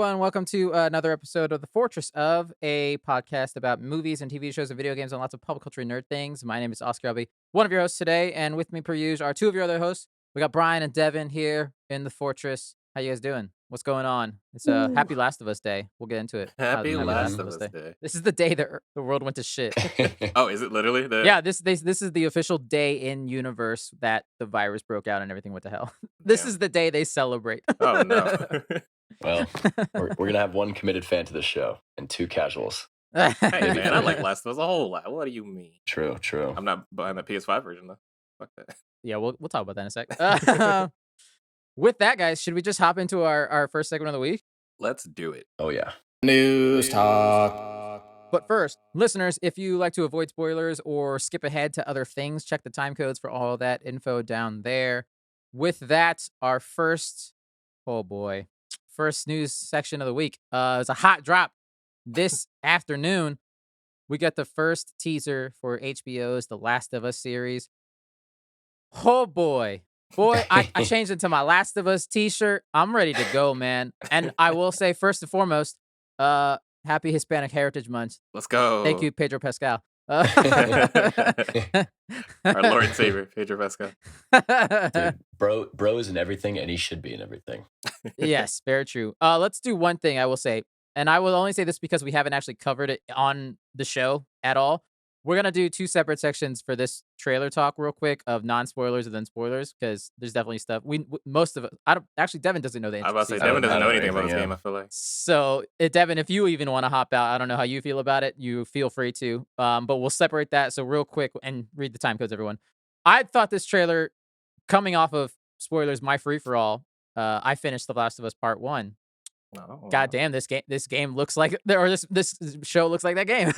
everyone. Welcome to another episode of the Fourtress, of a podcast about movies and TV shows and video games and lots of pop culture and nerd things. My name is Oscar. I'll be one of your hosts today, and with me, per usual, are two of your other hosts. We got Brian and Devin here in the Fortress. How you guys doing? What's going on? It's a Happy Last of Us Day. We'll get into it. Happy Last of Us Day. This is the day that the world went to shit. Oh, is it literally? Yeah, this is the official day in universe that the virus broke out and everything went to hell. This is the day they celebrate. Oh no. Well, we're gonna have one committed fan to this show and two casuals. Hey man, I like Last of Us a whole lot. What do you mean? True. I'm not buying the PS5 version though. Fuck that. Yeah, we'll talk about that in a sec. With that, guys, should we just hop into our first segment of the week? Let's do it. Oh yeah. News talk. But first, listeners, if you like to avoid spoilers or skip ahead to other things, check the time codes for all that info down there. With that, our first news section of the week is a hot drop. This afternoon, we got the first teaser for HBO's The Last of Us series. Oh boy. I changed it to my Last of Us t-shirt. I'm ready to go, man. And I will say, first and foremost, happy Hispanic Heritage Month. Let's go. Thank you, Pedro Pascal. Our Lord and Savior, Pedro Pascal. Dude, bro is in everything, and he should be in everything. Yes, very true. Let's do one thing I will say, and I will only say this because we haven't actually covered it on the show at all. We're going to do two separate sections for this trailer talk real quick of non-spoilers and then spoilers, because there's definitely stuff. Most of it, Devin doesn't know the I was about to say, Devin doesn't know anything about this game, I feel like. So, Devin, if you even want to hop out, I don't know how you feel about it. You feel free to, but we'll separate that. So real quick, and read the time codes, everyone. I thought this trailer, coming off of spoilers, my free-for-all, I finished The Last of Us Part 1. Oh, God damn, this game looks like, or this show looks like that game.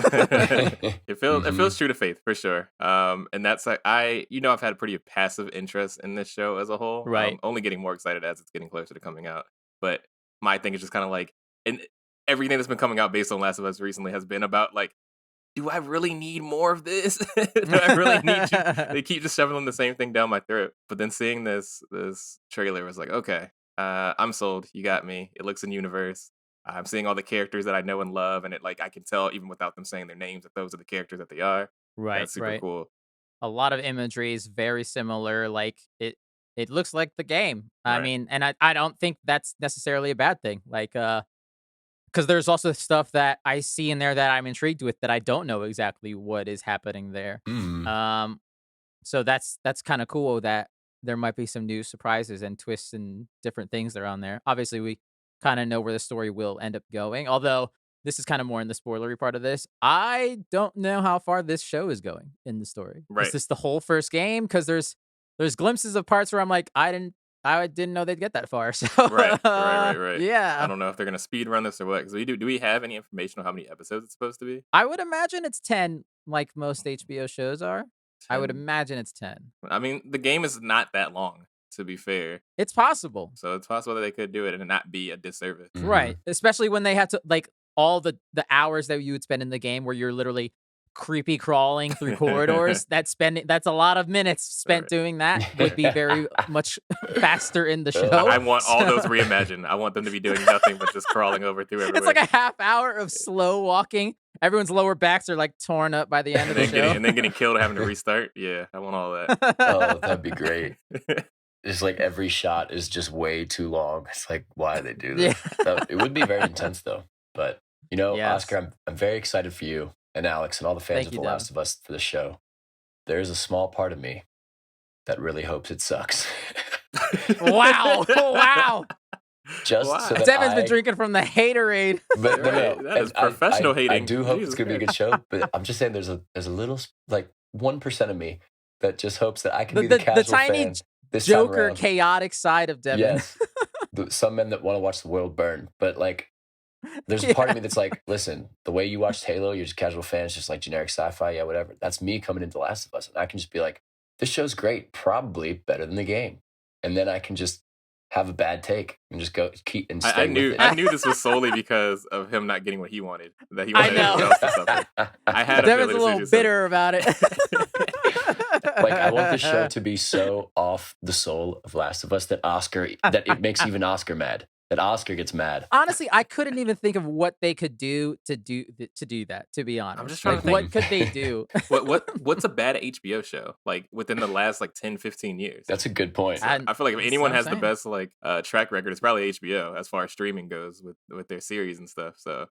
It feels true to faith for sure. And that's like I've had a pretty passive interest in this show as a whole. Right. Only getting more excited as it's getting closer to coming out. But my thing is just kind of like, and everything that's been coming out based on Last of Us recently has been about like, do I really need more of this? Do I really need you? They keep just shoving the same thing down my throat. But then seeing this trailer was like, okay. I'm sold. You got me. It looks in universe. I'm seeing all the characters that I know and love, and I can tell even without them saying their names that those are the characters that they are. Right, That's super cool. A lot of imagery is very similar. Like it looks like the game. I mean, and I don't think that's necessarily a bad thing. Like, because there's also stuff that I see in there that I'm intrigued with that I don't know exactly what is happening there. So that's kind of cool that there might be some new surprises and twists and different things that are on there. Obviously, we kind of know where the story will end up going, although this is kind of more in the spoilery part of this. I don't know how far this show is going in the story. Right. Is this the whole first game? Because there's glimpses of parts where I'm like, I didn't know they'd get that far. So Right. yeah. I don't know if they're gonna speed run this or what. Because do we have any information on how many episodes it's supposed to be? I would imagine it's 10, like most HBO shows are. 10? I would imagine it's 10. I mean, the game is not that long, to be fair. It's possible. So it's possible that they could do it and not be a disservice. Right. Especially when they have to, like, all the hours that you would spend in the game where you're literally creepy crawling through corridors. That's a lot of minutes spent doing that. Would be very much faster in the show. I want all those reimagined. I want them to be doing nothing but just crawling over through everywhere. It's like a half hour of slow walking. Everyone's lower backs are like torn up by the end of the show. And then getting killed, having to restart. Yeah, I want all that. Oh, that'd be great. It's like every shot is just way too long. It's like, why do they do this? Yeah. It would be very intense though. But Oscar, I'm very excited for you and Alex and all the fans of The Last of Us for the show. There's a small part of me that really hopes it sucks. Wow. Just so that Devin's been drinking from the haterade. But that is professional hating. I do hope it's going to be a good show, but I'm just saying there's a little, like 1% of me that just hopes that I can be the casual tiny fan this Joker chaotic side of Devin. Yes. Some men that want to watch the world burn, but like there's a part of me that's like, listen, the way you watched Halo, you're just a casual fan, it's just like generic sci-fi, yeah, whatever. That's me coming into The Last of Us, and I can just be like, this show's great, probably better than the game. And then I can just have a bad take and just go keep and stay with it. I knew this was solely because of him not getting what he wanted. That he wanted everyone else to suffer. I had Devin's a little bitter about it. Like, I want the show to be so off the soul of Last of Us that it makes even Oscar mad. that Oscar gets mad. Honestly, I couldn't even think of what they could do to do that, to be I'm just honest. trying Like, to think. what could they do? What's a bad HBO show like within the last like 10, 15 years? That's a good point. So I feel like if That's what anyone I'm has the saying. best like track record, it's probably HBO as far as streaming goes with their series and stuff. So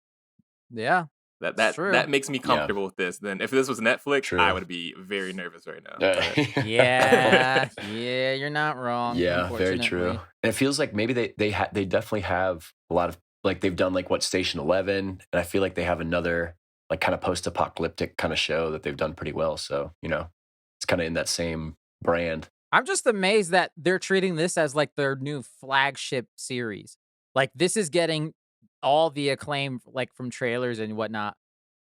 Yeah, that it's that true. that makes me Yeah. comfortable with this. Then if this was Netflix, I True. would be very nervous right now. Uh, But Yeah, yeah, you're not wrong, yeah, very true. unfortunately. And it feels like maybe they definitely have a lot of, like, they've done like what, Station 11, and I feel like they have another like kind of post-apocalyptic kind of show that they've done pretty well. So, it's kind of in that same brand. I'm just amazed that they're treating this as like their new flagship series. Like, this is getting all the acclaim, like, from trailers and whatnot,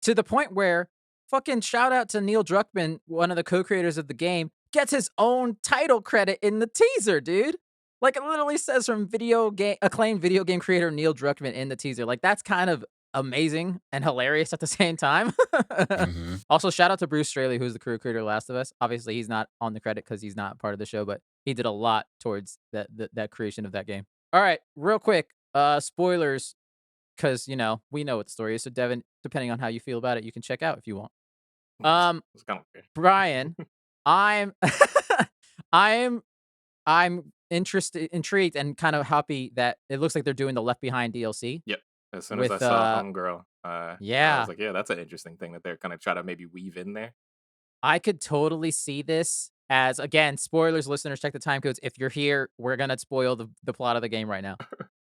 to the point where fucking shout out to Neil Druckmann, one of the co-creators of the game, gets his own title credit in the teaser, dude. Like, it literally says from acclaimed video game creator Neil Druckmann in the teaser. Like, that's kind of amazing and hilarious at the same time. Mhm. Also, shout out to Bruce Straley, who's the creator of Last of Us. Obviously, he's not on the credit because he's not part of the show, but he did a lot towards that creation of that game. All right, real quick, spoilers, because we know what the story is. So, Devin, depending on how you feel about it, you can check out if you want. it's kind of weird. Brian, I'm I'm intrigued, and kind of happy that it looks like they're doing the Left Behind DLC Yep. As soon as I with saw Homegirl, I was yeah. like, yeah, that's an interesting thing that they're gonna try to maybe weave in there. I could totally see this as, again, spoilers, listeners, check the time codes. If you're here, we're gonna spoil the plot of the game right now.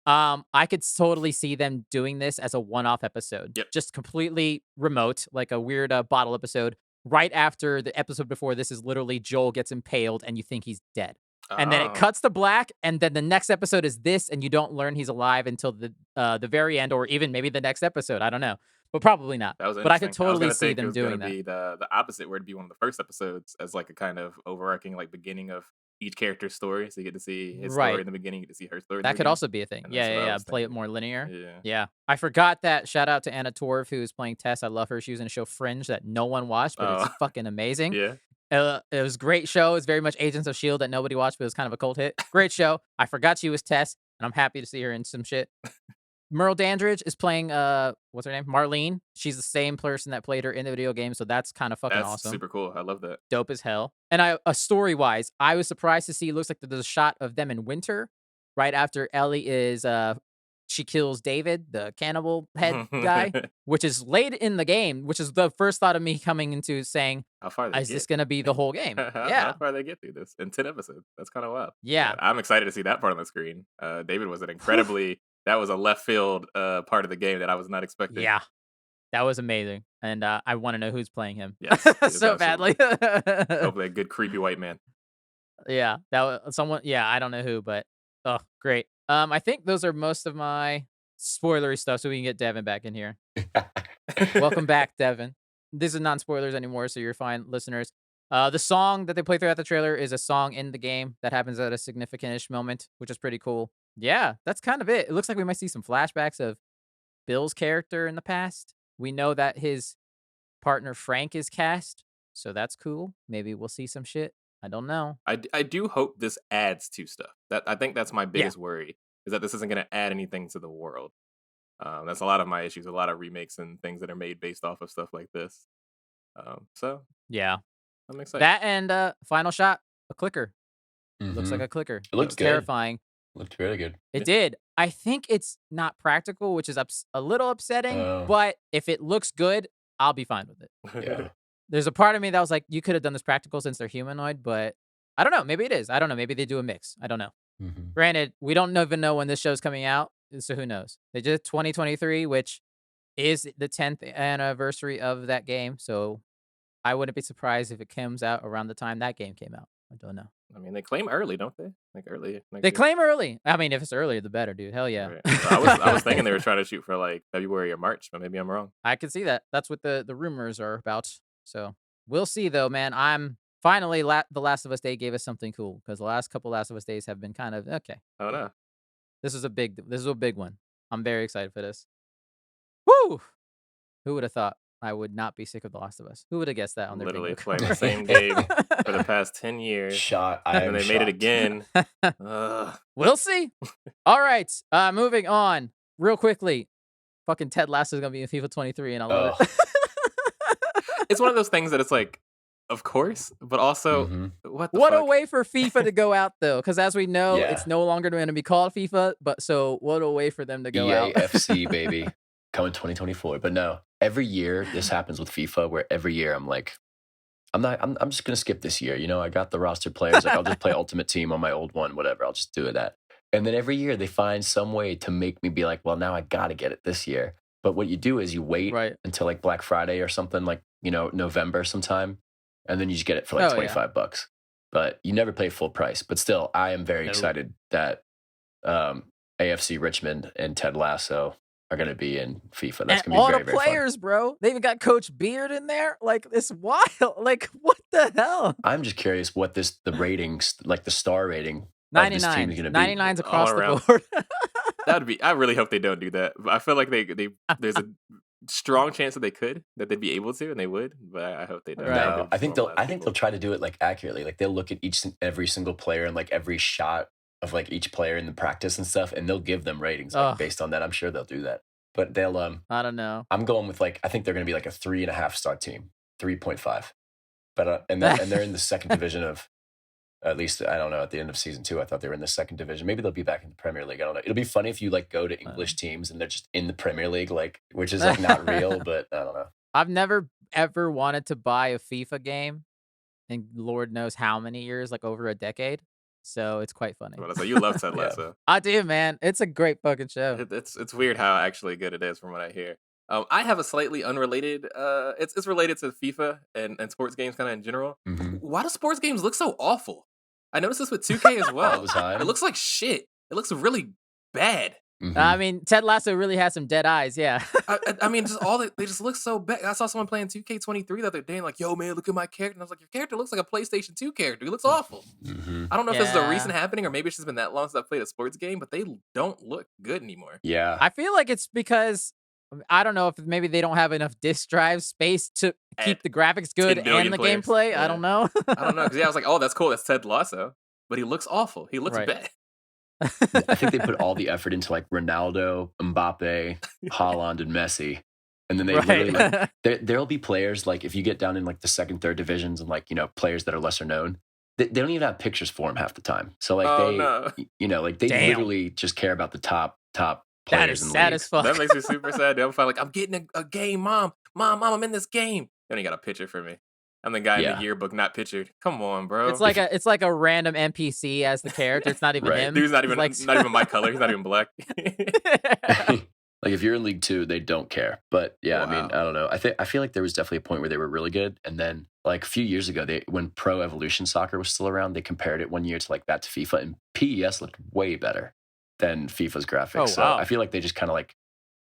I could totally see them doing this as a one-off episode, Yep. just completely remote, like a weird bottle episode. Right after the episode before this is literally Joel gets impaled and you think he's dead. And then it Oh, cuts to black, and then the next episode is this, and you don't learn he's alive until the very end, or even maybe the next episode. I don't know, but probably not. that was But I could interesting. I was totally gonna see think it them was gonna doing that. be the opposite, where it'd be one of the first episodes as like a kind of overarching like beginning of each character's story. So you get to see his story Right. in the beginning, you get to see her story in the That could beginning. also be a thing. And Yeah, that's what yeah, I yeah. was Play it thinking. more linear. Yeah. Yeah. I forgot that. Shout out to Anna Torv, who's playing Tess. I love her. She was in a show Fringe that no one watched, but it's Oh, fucking amazing. yeah. It was a great show. It's very much Agents of S.H.I.E.L.D. that nobody watched, but it was kind of a cult hit. Great show. I forgot she was Tess, and I'm happy to see her in some shit. Merle Dandridge is playing, what's her name? Marlene. She's the same person that played her in the video game, so that's kind of fucking That's awesome. super cool. I love that. Dope as hell. And story-wise, I was surprised to see, it looks like there's a shot of them in winter, right after Ellie is, she kills David, the cannibal head guy, which is late in the game, which is the first thought of me coming into saying, How far they is this get? going to be the whole game? How Yeah. far they get through this in 10 episodes? That's kind of wild. Yeah. I'm excited to see that part on the screen. David was an incredibly that was a left field part of the game that I was not expecting. Yeah. That was amazing. And I want to know who's playing him. Yes, it is So badly. Hopefully a good creepy white man. Yeah. That was someone. Yeah. I don't know who, but oh, great. I think those are most of my spoilery stuff, so we can get Devin back in here. Welcome back, Devin. This is non spoilers anymore, so you're fine, listeners. The song that they play throughout the trailer is a song in the game that happens at a significant-ish moment, which is pretty cool. Yeah, that's kind of it. It looks like we might see some flashbacks of Bill's character in the past. We know that his partner Frank is cast, so that's cool. Maybe we'll see some shit. I don't know. I do hope this adds to stuff. That I think that's my Yeah. biggest worry is that this isn't going to add anything to the world. That's a lot of my issues. A lot of remakes and things that are made based off of stuff like this. So Yeah. I'm excited. That and final shot, a clicker. Looks like Mhm. a clicker. It looked good. terrifying. Looked really good. It Yeah. did. I think it's not practical, which is a little upsetting, Oh. but if it looks good, I'll be fine with it. Yeah. There's a part of me that was like, you could have done this practical since they're humanoid, but I don't know. Maybe it is. I don't know. Maybe they do a mix. I don't know. Mhm. Granted, we don't even know when this show's coming out, so who knows? They did 2023, which is the 10th anniversary of that game, so I wouldn't be surprised if it comes out around the time that game came out. I don't know. I mean, they claim early, don't they? Like early next They year. claim early. I mean, if it's earlier, the better, dude. Hell yeah. Right. I was thinking they were trying to shoot for like February or March, but maybe I'm wrong. I can see that. That's what the rumors are about. So we'll see, though, man. I'm finally the Last of Us Day gave us something cool, because the last couple Last of Us days have been kind of okay. Oh no. This is a big one. I'm very excited for this. Woo! Who would have thought I would not be sick of The Last of Us? Who would have guessed that on their Literally bingo playing the card? same game for the past 10 years. Shot. I And am then they made it shocked. again. Ugh. We'll see. All right. Moving on real quickly. Fucking Ted Lasso is going to be in FIFA 23 and I love it. It's one of those things that it's like, of course, but also, what the What fuck? a way for FIFA to go out, though, because as we know, Yeah. it's no longer going to be called FIFA, but so what a way for them to go out. EAFC, baby. Coming 2024. But no, every year this happens with FIFA where every year I'm like, I'm just going to skip this year. You know, I got the roster players. Like, I'll just play Ultimate Team on my old one, whatever. I'll just do that. And then every year they find some way to make me be like, well, now I got to get it this year. But what you do is you wait until like Black Friday or something, like, you know, November sometime. And then you just get it for like $25. But you never pay full price. But still, I am very excited that AFC Richmond and Ted Lasso are going to be in FIFA. That's going to be very, very fun. All the players, bro. They even got Coach Beard in there. Like, it's wild. Like, what the hell? I'm just curious what the ratings, like the star rating 99. of this team is going to be. 99's across the board. That would be. I really hope they don't do that. I feel like there's a strong chance that they'd be able to, and they would. But I hope they don't. No, I think they'll try to do it like accurately. Like they'll look at every single player and like every shot of like each player in the practice and stuff, and they'll give them ratings like, based on that. I'm sure they'll do that. But they'll I don't know. I'm going with like I think they're going to be like a 3.5 star team, 3.5. But and they're in the second division of. At least, I don't know, at the end of season 2, I thought they were in the second division. Maybe they'll be back in the Premier League. I don't know. It'll be funny if you like go to English teams and they're just in the Premier League, like, which is like not real, but I don't know. I've never ever wanted to buy a FIFA game in Lord knows how many years, like over a decade. So it's quite funny. So you love Ted Lasso. I do, man. It's a great fucking show. It's weird how actually good it is from what I hear. I have a slightly unrelated. It's related to FIFA and sports games kind of in general. Why do sports games look so awful? I noticed this with 2K as well. All the time. It looks like shit. It looks really bad. I mean, Ted Lasso really has some dead eyes. Yeah. I mean, just they just look so bad. I saw someone playing 2K23 the other day, and like, yo, man, look at my character. And I was like, your character looks like a PlayStation 2 character. He looks awful. I don't know if this is a recent happening or maybe it's just been that long since I played a sports game, but they don't look good anymore. Yeah. I feel like it's because I don't know if maybe they don't have enough disk drive space to keep the graphics good and the gameplay. Yeah. I don't know. I don't know because I was like, oh, that's cool. That's Ted Lasso. But he looks awful. He looks bad. I think they put all the effort into like Ronaldo, Mbappe, Haaland, and Messi. And then they literally like, there'll be players like if you get down in like the second, third divisions and like, you know, players that are lesser known, they don't even have pictures for them half the time. So like you know, like they literally just care about the top players in the sad league. as fuck. That makes me super sad. I'm like, I'm getting a game, mom, I'm in this game. You only got a picture for me. I'm the guy in the yearbook not pictured. Come on, bro. It's like a random NPC as the character. It's not even him. Dude's not even my color. He's not even black. Like if you're in League 2, they don't care. But yeah, I mean, I don't know. I feel like there was definitely a point where they were really good, and then like a few years ago, when Pro Evolution Soccer was still around, they compared it one year to like that to FIFA, and PES looked way better than FIFA's graphics. So I feel like they just kind of like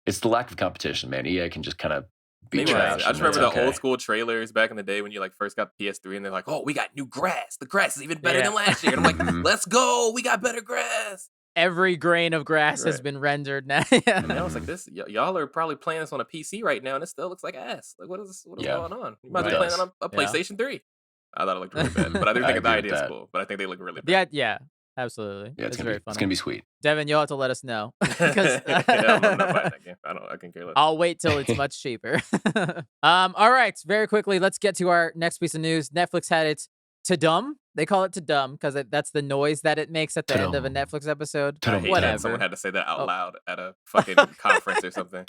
it's the lack of competition, man. EA can just kind of be trash. I just remember the old school trailers back in the day when you like first got the PS3 and they're like, oh, we got new grass. The grass is even better than last year. And I'm like, let's go. We got better grass. Every grain of grass has been rendered now. And I was like, this y'all are probably playing this on a PC right now and it still looks like ass. Like, what is going on? You might be playing on a PlayStation 3. I thought it looked really bad. But I do think the idea is cool. But I think they look really bad. Yeah. Absolutely. Yeah, it's very funny. It's gonna be sweet. Devin, you'll have to let us know. Because I'm not buying that game. I can care less. I'll wait till it's much cheaper. All right. Very quickly, let's get to our next piece of news. Netflix had its Tudum. They call it Tudum because that's the noise that it makes at the end of a Netflix episode. Whatever. Someone had to say that out loud at a fucking conference or something.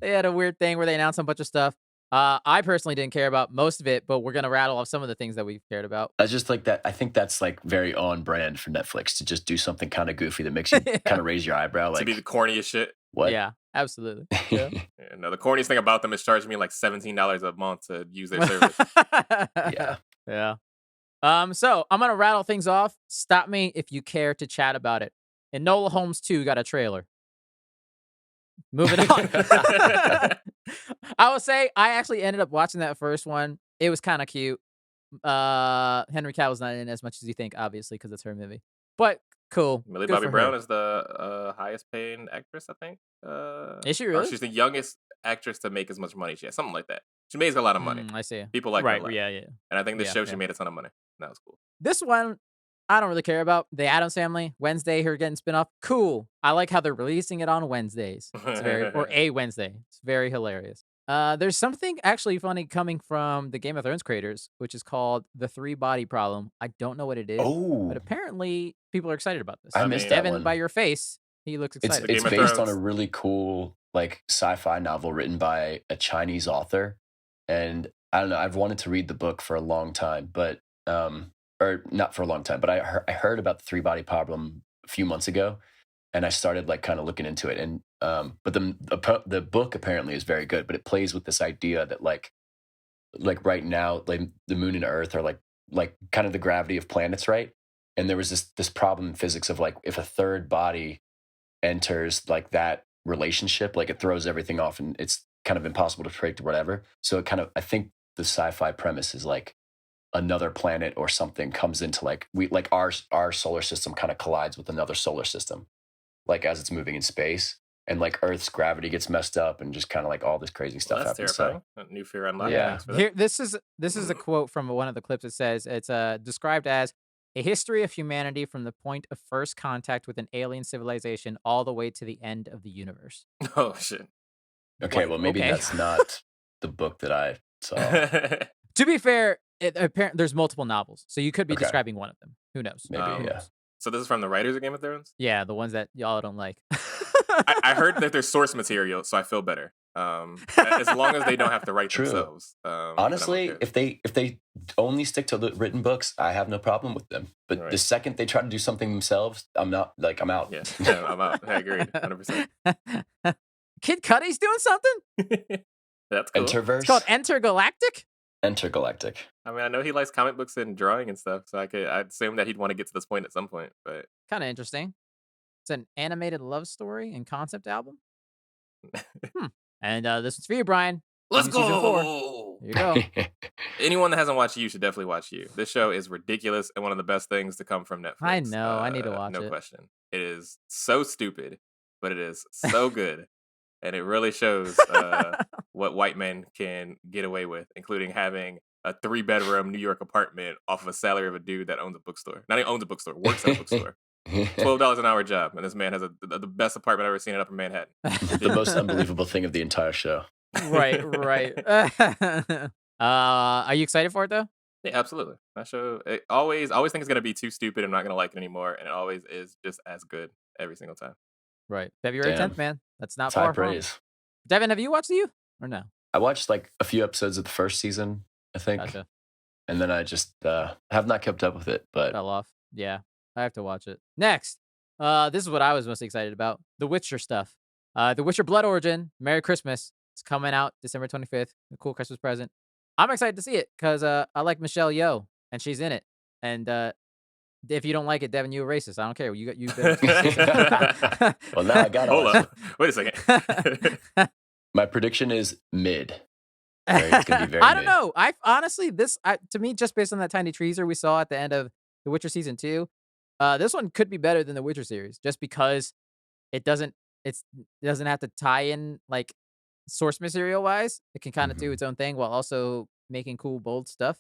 They had a weird thing where they announced a bunch of stuff. I personally didn't care about most of it, but we're going to rattle off some of the things that we've cared about. I just like that. I think that's like very on brand for Netflix to just do something kind of goofy that makes you kind of raise your eyebrow. Like, to be the corniest shit. What? Yeah, absolutely. Yeah. No, the corniest thing about them is charging me like $17 a month to use their service. Yeah. So I'm going to rattle things off. Stop me if you care to chat about it. Enola Holmes 2 got a trailer. Moving on. I will say I actually ended up watching that first one. It was kind of cute. Henry Cavill's not in as much as you think, obviously, because it's her movie. But cool. Millie Bobby Brown is the highest paying actress, I think. Is she really? She's the youngest actress to make as much money. She has something like that. She made a lot of money. I see. People like her a Right. lot. Yeah. Yeah. And I think this Yeah. show, she Yeah. made a ton of money. That was cool. This one, I don't really care about. The Addams Family, Wednesday, here getting spin off. Cool. I like how they're releasing it on Wednesdays. It's or a Wednesday. It's very hilarious. There's something actually funny coming from the Game of Thrones creators, which is called the 3-body problem. I don't know what it is, but Oh, apparently people are excited about this. I I missed mean, that Devin, one. by your face, he looks It's excited. Game it's of based on a Thrones. really cool like sci-fi novel written by a Chinese author, and I don't know. I've wanted to read the book for a long time, but or not for a long time, but I heard about the 3-body problem a few months ago, and I started like kind of looking into it, and but the book apparently is very good, but it plays with this idea that like right now like the moon and Earth are like kind of the gravity of planets, right? And there was this problem in physics of like if a third body enters like that relationship, like it throws everything off and it's kind of impossible to predict or whatever. So it kind of, I think the sci-fi premise is like another planet or something comes into like our solar system kind of collides with another solar system, like as it's moving in space, and like Earth's gravity gets messed up and just kind of like all this crazy stuff Well, that's happens. terrifying. New fear unlocked. Yeah. Thanks for that. Here, this is a quote from one of the clips. It says it's described as a history of humanity from the point of first contact with an alien civilization all the way to the end of the universe. Oh, shit. Okay, Like, well maybe okay. that's not the book that I saw. To be fair, there's multiple novels, so you could be Okay. describing one of them. Who knows? Maybe, Um, yeah. So this is from the writers of Game of Thrones? Yeah, the ones that y'all don't like. I heard that there's source material, so I feel better. As long as they don't have to write True. themselves. then I'm Honestly, okay. if they only stick to the written books, I have no problem with them. But Right. the second they try to do something themselves, I'm out. Yeah, I'm out. I agree, 100%. Kid Cudi's doing something? That's cool. Enterverse, It's called Entergalactic? Intergalactic. I mean, I know he likes comic books and drawing and stuff, so I'd assume that he'd want to get to this point at some point. But Kind of interesting. It's an animated love story and concept album. And this one's for you, Brian. let's Season go. There you go. Anyone that hasn't watched You should definitely watch You. This show is ridiculous and one of the best things to come from Netflix. I know. I need to watch no it. question. It is so stupid, but it is so good. And it really shows what white men can get away with, including having a 3-bedroom New York apartment off of a salary of a dude that owns a bookstore. Not even owns a bookstore, works at a bookstore. $12 an hour job, and this man has the best apartment I've ever seen in Upper Manhattan. The most unbelievable thing of the entire show. Right. Are you excited for it though? Yeah, absolutely. That show, always think it's gonna be too stupid. I'm not gonna like it anymore, and it always is just as good every single time. Right. February Damn. 10th, man. That's not It's high far from. praise. Devin, have you watched You or no? I watched like a few episodes of the first season, I think, Gotcha. and then I just have not kept up with it. But Fell off. Yeah, I have to watch it. Next, this is what I was most excited about: The Witcher stuff. The Witcher Blood Origin. Merry Christmas. It's coming out December 25th. A cool Christmas present. I'm excited to see it because I like Michelle Yeoh and she's in it. And if you don't like it, Devin, you're a racist. I don't care. You well, now I got Hold it. up. Wait a second. My prediction is mid. It's gonna be very I don't mid. know. I honestly, to me, just based on that tiny teaser we saw at the end of The Witcher season 2, this one could be better than the Witcher series, just because it doesn't have to tie in like source material wise. It can kind of do Mhm. its own thing while also making cool, bold stuff.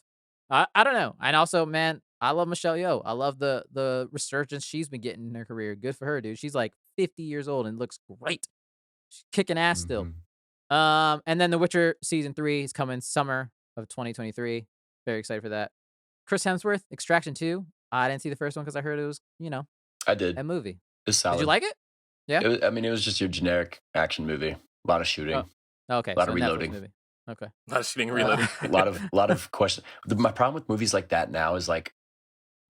I don't know. And also, man, I love Michelle Yeoh. I love the resurgence she's been getting in her career. Good for her, dude. She's like 50 years old and looks great. She's kicking ass still. Mhm. And then The Witcher season 3 is coming summer of 2023. Very excited for that. Chris Hemsworth, Extraction 2. I didn't see the first one because I heard it was, I did. a movie. It's solid. Did you like it? Yeah. It was just your generic action movie. A lot of shooting. Oh, okay. A lot so of a Netflix reloading. movie. Okay. Not shooting and reloading. A lot of questions. My problem with movies like that now is like,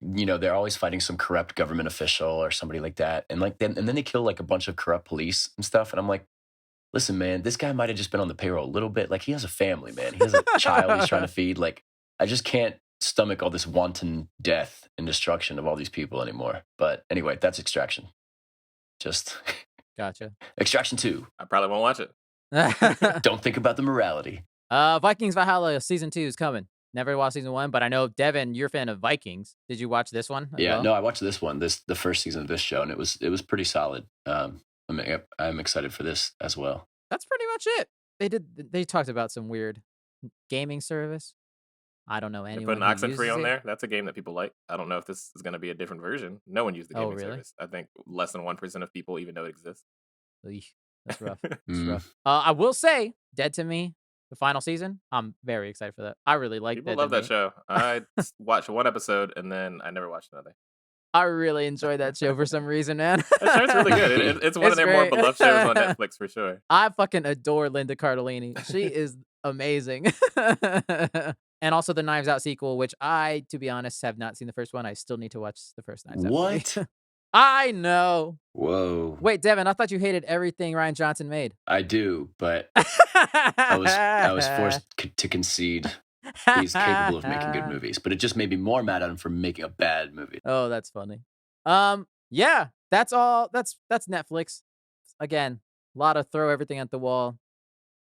they're always fighting some corrupt government official or somebody like that, and then they kill like a bunch of corrupt police and stuff, and I'm like, listen, man, this guy might have just been on the payroll a little bit. Like, he has a family, man. He has a child he's trying to feed. Like, I just can't stomach all this wanton death and destruction of all these people anymore. But anyway, that's Extraction. Just Gotcha. Extraction 2. I probably won't watch it. Don't think about the morality. Vikings Valhalla season 2 is coming. Never watched season 1, but I know Devin, you're a fan of Vikings. Did you watch this one? Yeah, no, I watched this one, the first season of this show, and it was pretty solid. I'm excited for this as well. That's pretty much it. They talked about some weird gaming service. I don't know They're anyone putting who Oxenfree uses on it. there. That's a game that people like. I don't know if this is going to be a different version. No one used the Oh, gaming really? service. I think less than 1% of people even know it exists. Eesh, that's rough. That's Mm. rough. I will say, Dead to Me, the final season. I'm very excited for that. I really like People Dead to love that Me. show. I watched one episode and then I never watched another. I really enjoyed that show for some reason, man. That show's really good. It's one of It's their more great. beloved shows on Netflix for sure. I fucking adore Linda Cardellini. She is amazing. And also the Knives Out sequel, which I, to be honest, have not seen the first one. I still need to watch the first Knives Out movie. What? I know. Whoa. Wait, Devin, I thought you hated everything Ryan Johnson made. I do, but I was forced to concede. He's capable of making good movies, but it just made me more mad at him for making a bad movie. Oh, that's funny. Yeah, that's all. That's Netflix. Again, a lot of throw everything at the wall.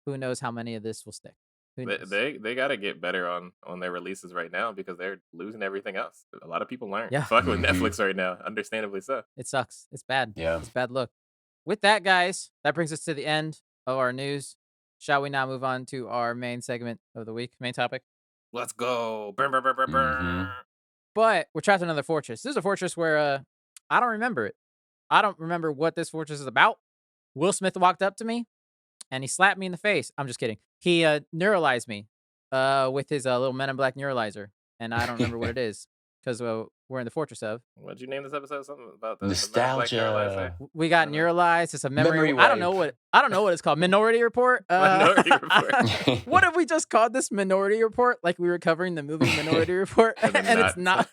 Who knows how many of this will stick? Who knows? They got to get better on their releases right now because they're losing everything else. A lot of people aren't Yeah. fucking with Mhm. Netflix right now, understandably so. It sucks. It's bad. Yeah. It's a bad look. With that, guys, that brings us to the end of our news. Shall we now move on to our main segment of the week, main topic? Let's go. Burn, burn, burn, burn, burn. Mhm. But we're trapped in another fortress. This is a fortress where I don't remember it. I don't remember what this fortress is about. Will Smith walked up to me and he slapped me in the face. I'm just kidding. He neuralized me with his little Men in Black neuralizer. And I don't remember what it is because we're in the fortress of. What'd you name this episode? Something about the Nostalgia. Black neuralizer? We got neuralized. It's a memory. Memory I don't know wipe. what it's called. Minority Report. Minority Report. What if we just called this Minority Report, like we were covering the movie Minority Report, and it's not?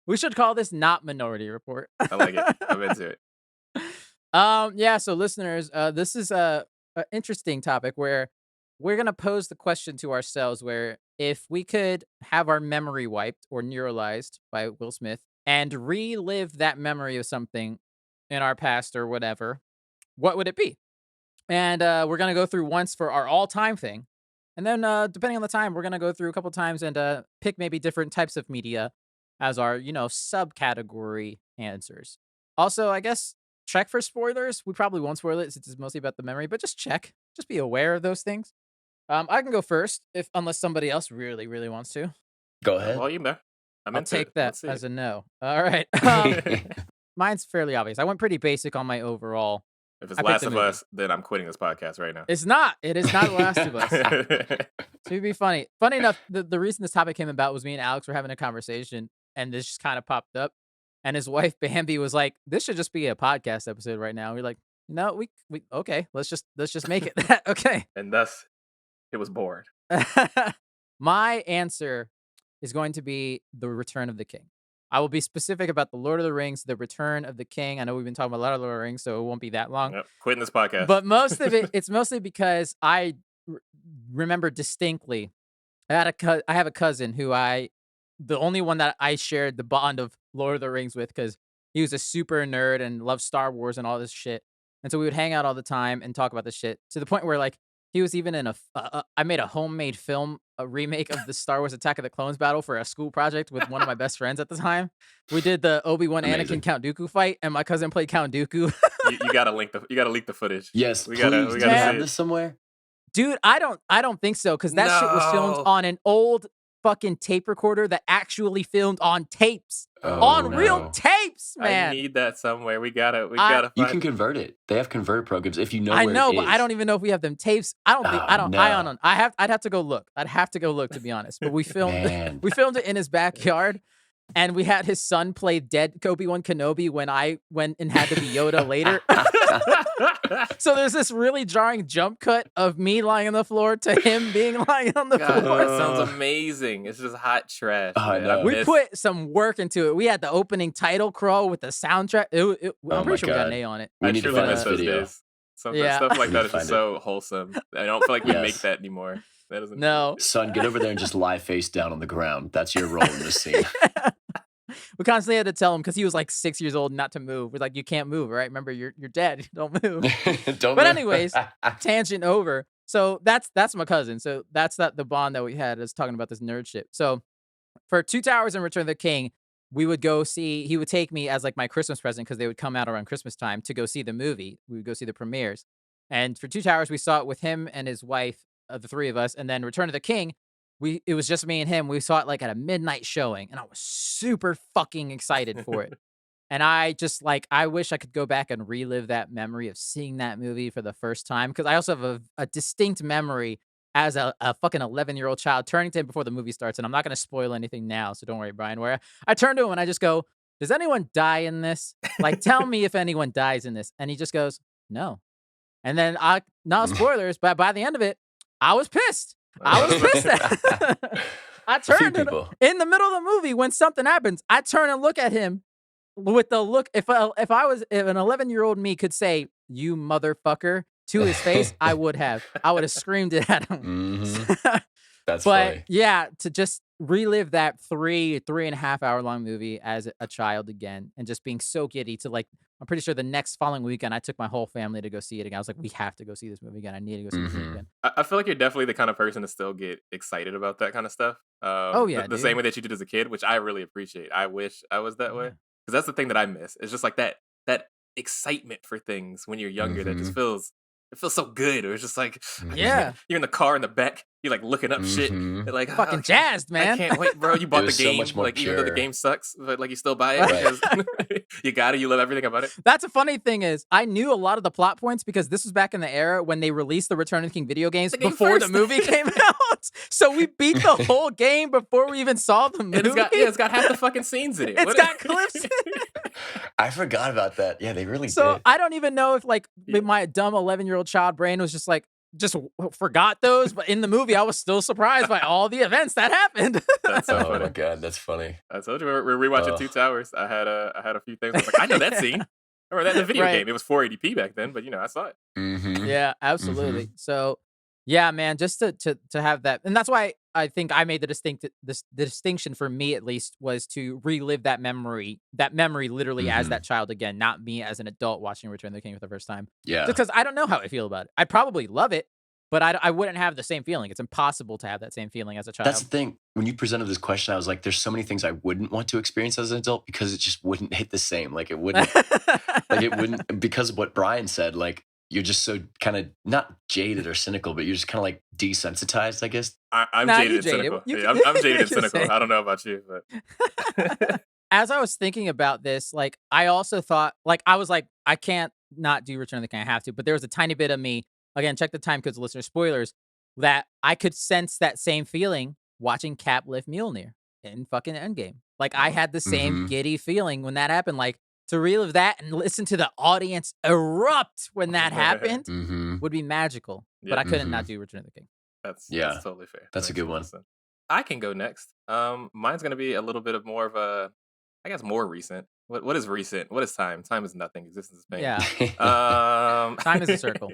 We should call this not Minority Report. I like it. I'm into it. Yeah. So listeners, this is a interesting topic where we're gonna pose the question to ourselves: where if we could have our memory wiped or neuralized by Will Smith and relive that memory of something in our past or whatever, what would it be? And we're gonna go through once for our all-time thing, and then depending on the time, we're gonna go through a couple times and pick maybe different types of media as our subcategory answers. Also, I guess check for spoilers. We probably won't spoil it since it's mostly about the memory, but just check. Just be aware of those things. I can go first unless somebody else really, really wants to. Go ahead. Well, you know. I'm I'll into take it. that Let's see as it. a no. All right. Mine's fairly obvious. I went pretty basic on my overall. If it's I picked Last the of movie. Us, then I'm quitting this podcast right now. It's not. It is not The Last of Us. To be funny. Funny enough, the reason this topic came about was me and Alex were having a conversation, and this just kind of popped up. And his wife Bambi was like, "This should just be a podcast episode right now." We're like, "No, we okay. Let's just make it that." Okay. And thus, it was bored. My answer is going to be The Return of the King. I will be specific about The Lord of the Rings, The Return of the King. I know we've been talking about a lot of Lord of the Rings, so it won't be that long. Yep. Quitting this podcast. But most of it's mostly because I remember distinctly. I have a cousin who the only one that I shared the bond of Lord of the Rings with because he was a super nerd and loved Star Wars and all this shit. And so we would hang out all the time and talk about this shit to the point where like he was even in I made a homemade film, a remake of the Star Wars Attack of the Clones battle for a school project with one of my best friends at the time. We did the Obi-Wan Amazing. Anakin Count Dooku fight, and my cousin played Count Dooku. you gotta leak the footage. Yes, we please. gotta Do you see have it. this somewhere? Dude, I don't think so because that shit was filmed No. on an old fucking tape recorder that actually filmed on tapes, Oh, on real no. tapes, I man. need that somewhere. We gotta You find can convert it. They have convert programs if you know I where know, it but is. I don't even know if we have them tapes. I don't think Oh, I don't. no. I don't. I'd have to go look. I'd have to go look to be honest. But we filmed Man. we filmed it in his backyard, and we had his son play dead Obi-Wan Kenobi when I went and had to be Yoda later. So there's this really jarring jump cut of me lying on the floor to him being lying on the God, floor. that sounds amazing. It's just hot trash. Oh, I man. know. We put some work into it. We had the opening title crawl with the soundtrack. I'm my pretty sure we got God. an A on it. We I need to truly find miss this those video. days. Yeah. Stuff like We that need is to just find so wholesome. I don't feel like we make Yes. that anymore. That doesn't. No. Son, get over there and just lie face down on the ground. That's your role in this scene. We constantly had to tell him because he was like 6 years old not to move. We're like, you can't move, right? Remember, you're dead. Don't move. Don't But move. anyways, tangent over. So that's my cousin. So that's the bond that we had is talking about this nerd shit. So for Two Towers and Return of the King, we would go see. He would take me as like my Christmas present because they would come out around Christmas time to go see the movie. We would go see the premieres. And for Two Towers, we saw it with him and his wife the three of us, and then Return of the King, it was just me and him. We saw it like at a midnight showing, and I was super fucking excited for it. And I just like, I wish I could go back and relive that memory of seeing that movie for the first time. Cause I also have a distinct memory as a fucking 11-year-old child turning to him before the movie starts. And I'm not going to spoil anything now. So don't worry, Brian, where I turn to him and I just go, does anyone die in this? Like, tell me if anyone dies in this. And he just goes, no. And then no spoilers, but by the end of it, I was pissed. I was pissed at I turned in the middle of the movie when something happens. I turn and look at him with the look. If an 11-year-old me could say, "You motherfucker," to his face, I would have screamed it at him. Mm-hmm. That's but funny. Yeah, to just relive that 3.5 hour long movie as a child again, and just being so giddy to like, I'm pretty sure the next following weekend, I took my whole family to go see it again. I was like, we have to go see this movie again. I need to go see this movie again. I feel like you're definitely the kind of person to still get excited about that kind of stuff. Oh yeah, the same way that you did as a kid, which I really appreciate. I wish I was that way, because that's the thing that I miss. It's just like that excitement for things when you're younger that just feels so good. Or it's just like, yeah, you're in the car in the back, you're like looking up shit, like fucking jazzed, man. I can't wait, bro. You bought the game, so like even though the game sucks, but like you still buy it because you love everything about it. That's a funny thing is, I knew a lot of the plot points because this was back in the era when they released the Return of the King video games before the movie came out. So we beat the whole game before we even saw the movie. And it's got half the fucking scenes in it. It's got clips. I forgot about that. Yeah, they really did. So I don't even know if like my dumb 11-year-old child brain was just forgot those, but in the movie I was still surprised by all the events that happened. That's so funny. My god, that's funny. I told you we're rewatching Two Towers. I had a few things. I was like, I know that scene. Or that in the video game. It was 480p back then, but I saw it. Yeah, absolutely. So yeah, man, just to have that, and that's why I think I made the distinction for me at least was to relive that memory literally as that child again, not me as an adult watching Return of the King for the first time. Yeah, because I don't know how I feel about it. I'd probably love it, but I wouldn't have the same feeling. It's impossible to have that same feeling as a child. That's the thing. When you presented this question, I was like, there's so many things I wouldn't want to experience as an adult because it just wouldn't hit the same. Like it wouldn't, because of what Brian said, like you're just so kind of not jaded or cynical, but you're just kind of like desensitized, I guess. I'm jaded and cynical. I'm jaded and cynical. I don't know about you, but as I was thinking about this, like I also thought, like I was like, I can't not do Return of the King. I have to, but there was a tiny bit of me. Again, check the time codes, listener spoilers. That I could sense that same feeling watching Cap lift Mjolnir in fucking Endgame. Like I had the same giddy feeling when that happened. Like to relive that and listen to the audience erupt when that happened would be magical. But I couldn't not do Return of the King. That's totally fair. That's a good one. I can go next. Mine's gonna be a little bit of more of a, I guess, more recent. What is recent? What is time? Time is nothing. Existence is pain. Yeah. Time is a circle.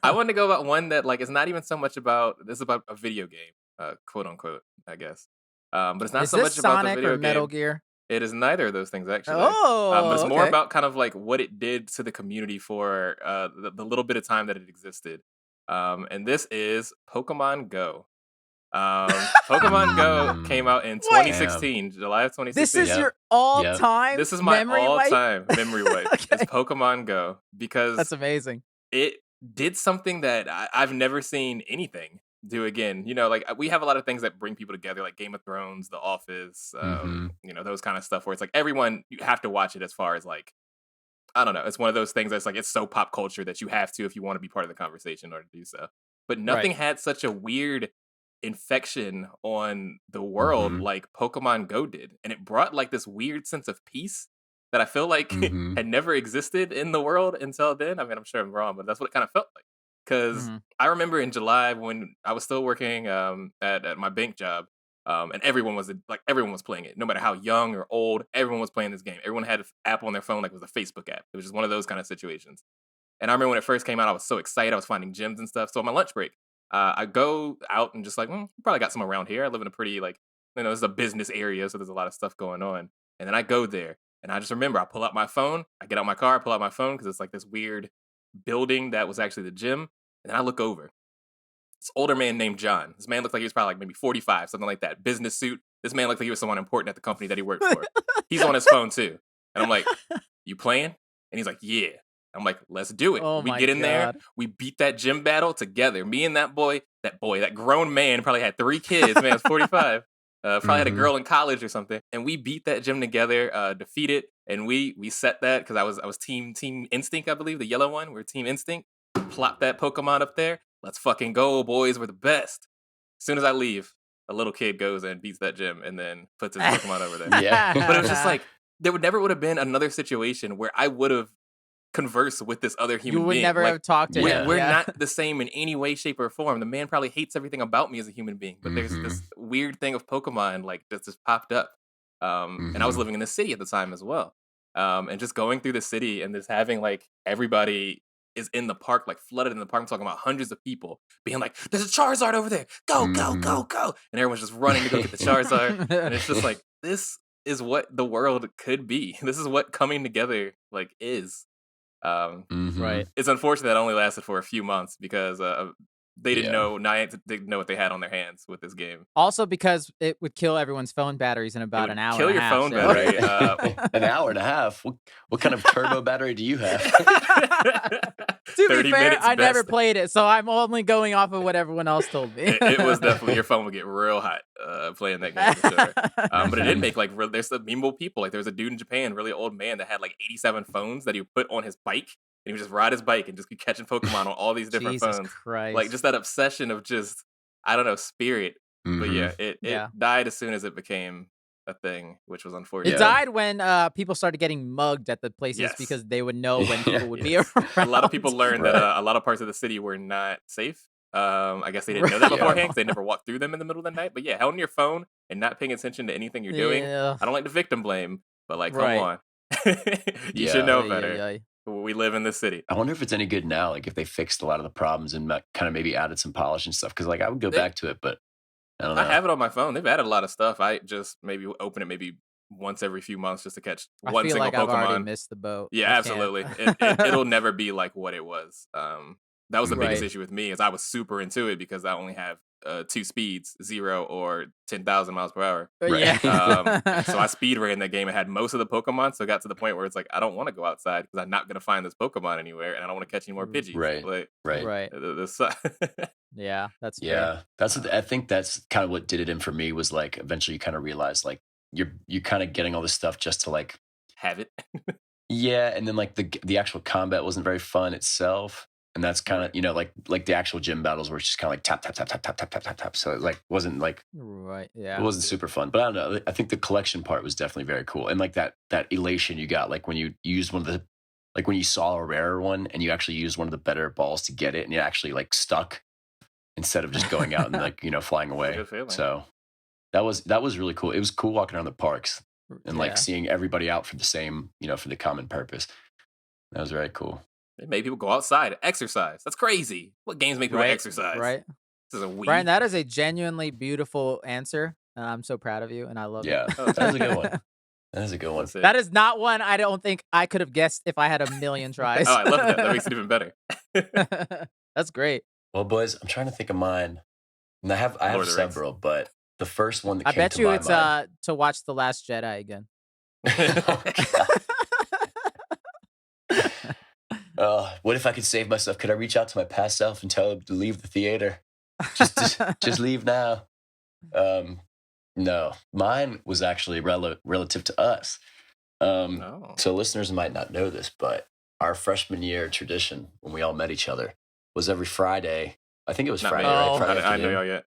I wanted to go about one that like it's not even so much about. This is about a video game, quote unquote, I guess. But it's not is so this much Sonic about the video or Metal game. Gear? It is neither of those things actually. Oh, but it's more about kind of like what it did to the community for the little bit of time that it existed. And this is Pokemon Go. Pokemon Go came out in 2016, July of 2016. This is your all-time. This is my all-time memory wipe. It's Pokemon Go because that's amazing. It did something that I've never seen anything do again. Like we have a lot of things that bring people together, like Game of Thrones, The Office, those kind of stuff where it's like everyone, you have to watch it as far as like, I don't know. It's one of those things that's like, it's so pop culture that you have to if you want to be part of the conversation or to do so. But nothing had such a weird infection on the world like Pokemon Go did. And it brought like this weird sense of peace that I feel like had never existed in the world until then. I mean, I'm sure I'm wrong, but that's what it kind of felt like. Because I remember in July when I was still working at my bank job, and everyone was playing it, no matter how young or old. Everyone was playing this game. Everyone had an app on their phone, like it was a Facebook app. It was just one of those kind of situations. And I remember when it first came out, I was so excited. I was finding gyms and stuff. So on my lunch break, I go out and just like, probably got some around here. I live in a pretty this is a business area, so there's a lot of stuff going on. And then I go there, and I just remember I pull out my phone. I get out my car, I pull out my phone because it's like this weird building that was actually the gym. And then I look over. This older man named John. This man looked like he was probably like maybe 45, something like that. Business suit. This man looked like he was someone important at the company that he worked for. He's on his phone too. And I'm like, you playing? And he's like, yeah. I'm like, let's do it. Oh We my get in there. God. We beat that gym battle together. Me and that grown man, probably had 3 kids. Man, it's 45. Probably had a girl in college or something. And we beat that gym together, defeat it, and we set that because I was team Instinct, I believe, the yellow one. We're Team Instinct. Plop that Pokemon up there. Let's fucking go, boys. We're the best. As soon as I leave, a little kid goes and beats that gym and then puts his Pokemon over there. Yeah. But it was just like there would have been another situation where I would have conversed with this other human You would being. never Like, have talked to him. we're Yeah. not the same in any way, shape, or form. The man probably hates everything about me as a human being, but there's this weird thing of Pokemon like that just popped up. And I was living in the city at the time as well. And just going through the city and just having like everybody is in the park, like flooded in the park. I'm talking about hundreds of people being like, "There's a Charizard over there! Go, go, go, go!" And everyone's just running to go get the Charizard. And it's just like, this is what the world could be. This is what coming together like is. Right. It's unfortunate that only lasted for a few months because they didn't Yeah. know Niantic didn't know what they had on their hands with this game. Also because it would kill everyone's phone batteries in It about would an hour kill and a your half, phone so- battery. An hour and a half. What kind of turbo battery do you have? To 30 be fair, minutes I never best. played it, so I'm only going off of what everyone else told me. It was definitely your phone would get real hot playing that game for sure. But it did make like there's some memeable people. Like there was a dude in Japan, really old man that had like 87 phones that he would put on his bike, and he would just ride his bike and just keep catching Pokemon on all these different Jesus phones. Christ. Like just that obsession of just I don't know spirit. But yeah, it Yeah. died as soon as it became a thing, which was unfortunate. It died when people started getting mugged at the places Yes. because they would know when people would be Yes. around. A lot of people learned that Right. a lot of parts of the city were not safe. I guess they didn't know that Right. beforehand because they never walked through them in the middle of the night. But yeah, holding your phone and not paying attention to anything you're doing. Yeah. I don't like to victim blame, but like, come Right. on. You Yeah. should know Ay, ay, better. ay. We live in this city. I wonder if it's any good now, like if they fixed a lot of the problems and kind of maybe added some polish and stuff. Because like I would go They- back to it, but I don't know. I have it on my phone. They've added a lot of stuff. I just maybe open it maybe once every few months just to catch I one feel single like I've already Pokemon. missed the boat. Yeah, I can't. absolutely. It'll never be like what it was. That was the biggest Right. issue with me is I was super into it because I only have 2 speeds, 0 or 10,000 miles per hour. Right. Yeah. So I speed ran that game and had most of the Pokemon. So it got to the point where it's like, I don't want to go outside because I'm not going to find this Pokemon anywhere and I don't want to catch any more Pidgeys. Right. Like, Right. Right. this Yeah, that's fair. Yeah, I think that's kind of what did it in for me was like eventually you kind of realize like you're kind of getting all this stuff just to like have it. yeah, and then like the actual combat wasn't very fun itself, and that's kind of like the actual gym battles were just kind of like tap tap tap tap tap tap tap tap tap. So it like wasn't like Right. Yeah. it wasn't super fun, but I don't know. I think the collection part was definitely very cool, and like that elation you got like when you used one of the like when you saw a rarer one and you actually used one of the better balls to get it, and it actually like stuck instead of just going out and like flying away. good feeling. So that was really cool. It was cool walking around the parks and like Yeah. seeing everybody out for the same for the common purpose. That was very cool. It made people go outside, exercise. That's crazy. What games make people Right. exercise? Right. This is a Wii. Brian, that is a genuinely beautiful answer. I'm so proud of you, and I love Yeah, it. Oh, that was a good one. That is a good one. That's it. That is not one I don't think I could have guessed if I had a million tries. Oh, I love that. That makes it even better. That's great. Well, boys, I'm trying to think of mine. And I have Lord of the Rings. several, but the first one that I came bet to you my it's mind. to watch The Last Jedi again. What if I could save myself? Could I reach out to my past self and tell him to leave the theater? Just leave now. No, mine was actually relative to us. Oh. So listeners might not know this, but our freshman year tradition when we all met each other was every Friday. I think it was Not Friday, me. right? Oh. Friday I know afternoon. y'all yet.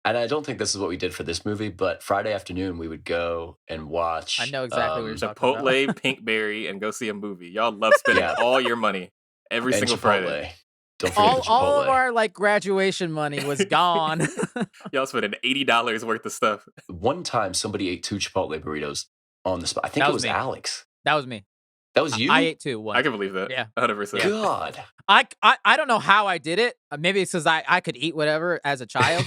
And I don't think this is what we did for this movie, but Friday afternoon we would go and watch. I know exactly what you're talking about. Chipotle, Pinkberry, and go see a movie. Y'all love spending Yeah. all your money every and single Chipotle. Friday. Don't forget the Chipotle. All of our like graduation money was gone. Y'all spending $80 worth of stuff. One time somebody ate 2 Chipotle burritos on the spot. I think That it was was me. Alex. That was me. That was you? I ate two. One. I can believe that. Yeah. 100%. God. I don't know how I did it. Maybe it's because I could eat whatever as a child,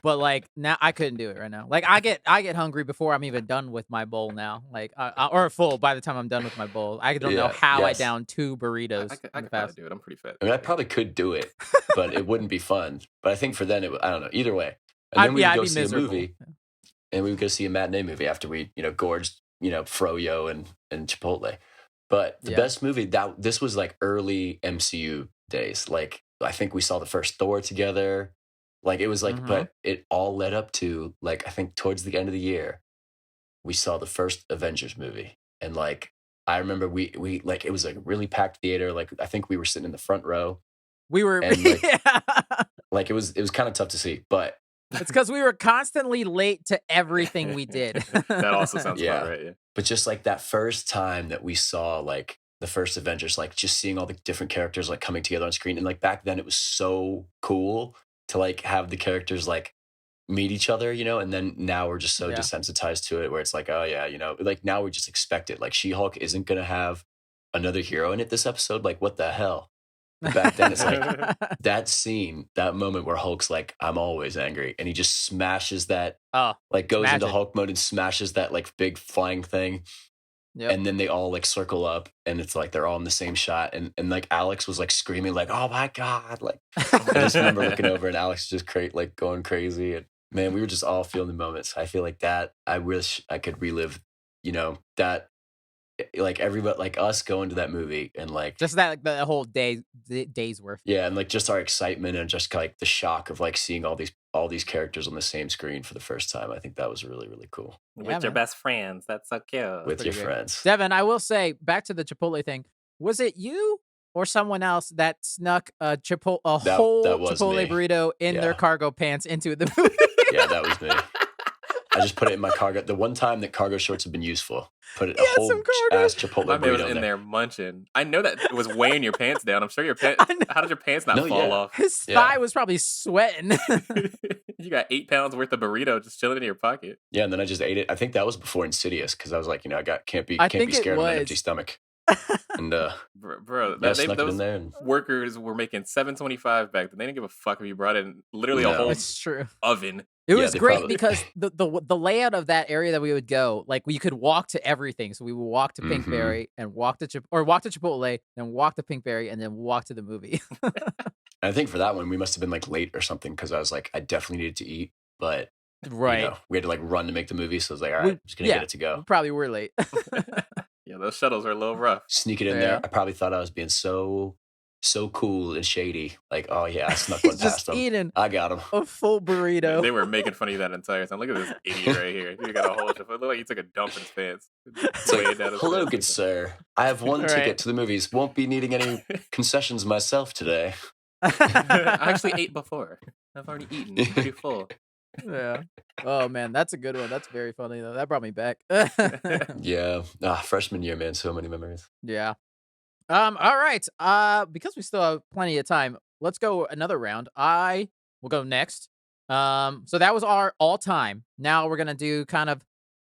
but like now I couldn't do it right now. Like I get hungry before I'm even done with my bowl now. Like or full by the time I'm done with my bowl. I don't know Yeah, how I yes. downed 2 burritos. I in could the probably past. do it. I'm pretty fat. I mean, I probably could do it, but it wouldn't be fun. But I think for then, I don't know. Either way. And then we would I'd go be see miserable. a movie, and we would go see a matinee movie after we, gorged, Froyo and Chipotle. But the Yeah. best movie that this was like early MCU days. Like I think we saw the first Thor together. Like it was like, Mhm. but it all led up to like I think towards the end of the year we saw the first Avengers movie, and like I remember we like it was like a really packed theater. Like I think we were sitting in the front row, We were and like yeah. like it was kind of tough to see, but It's because we were constantly late to everything we did. That also sounds about yeah. right. Yeah. But just like that first time that we saw like the first Avengers, like just seeing all the different characters like coming together on screen. And like back then it was so cool to like have the characters like meet each other, and then now we're just so Yeah. desensitized to it where it's like, oh yeah, like now we just expect it. Like She-Hulk isn't gonna have another hero in it this episode. Like what the hell? But back then it's like that scene, that moment where Hulk's like, I'm always angry, and he just smashes that, Oh, like it's goes into magic. Hulk mode and smashes that like big flying thing, Yep. and then they all like circle up, and it's like they're all in the same shot, and like Alex was like screaming like, "Oh my god!" Like I just remember looking over and Alex just like going crazy, and man, we were just all feeling the moments. I feel like that. I wish I could relive, that like everybody like us going to that movie and like Just that, like, the whole day's worth. yeah, and like just our excitement and just like the shock of like seeing all these characters on the same screen for the first time. I think that was really really cool Yeah, With your man. best friends. That's so cute. with Pretty your good. friends. Devin, I will say, back to the Chipotle thing, was it you or someone else that snuck a That whole was Chipotle me. burrito in their Yeah. cargo pants into the movie? Yeah, that was me. I just put it in my cargo. The one time that cargo shorts have been useful, put it He a had some whole cargo. ass Chipotle My man was burrito in in there munching. I know that it was weighing your pants down. I'm sure your pants. I know. How did your pants not No, fall yeah. off? His Yeah. thigh was probably sweating. You got 8 pounds worth of burrito just chilling in your pocket. Yeah, and then I just ate it. I think that was before Insidious because I was like, can't be I can't be think it scared on an empty was. stomach. And Bro, yeah, I snuck it in those there. And, workers were making $7.25 back then. They didn't give a fuck if you brought in literally a No. whole It's true. oven. It Yeah, was they great probably- because the layout of that area that we would go, like we could walk to everything. So we would walk to Mhm. Pinkberry and walk to Chipotle, then walk to Pinkberry, and then walk to the movie. I think for that one we must have been like late or something because I was like, I definitely needed to eat, but Right. we had to like run to make the movie. So I was like, all We- right, I'm just gonna yeah. get it to We go. probably were late. Yeah, those shuttles are a little rough. Sneak it in Yeah. there. I probably thought I was being so cool and shady. Like, oh yeah, I snuck one He's past just them. eating I got him. a full burrito. They were making fun of you that entire time. Look at this idiot right here. You got a whole. It looked like he took a dump in his pants. It's like, Way down his hello, pants. good sir. I have one Right. ticket to the movies. Won't be needing any concessions myself today. I actually ate before. I've already eaten. I'm pretty full. Yeah. Oh man, that's a good one. That's very funny though. That brought me back. Yeah. Freshman year, man. So many memories. Yeah. All right. Because we still have plenty of time, let's go another round. I will go next. So that was our all time. Now we're gonna do kind of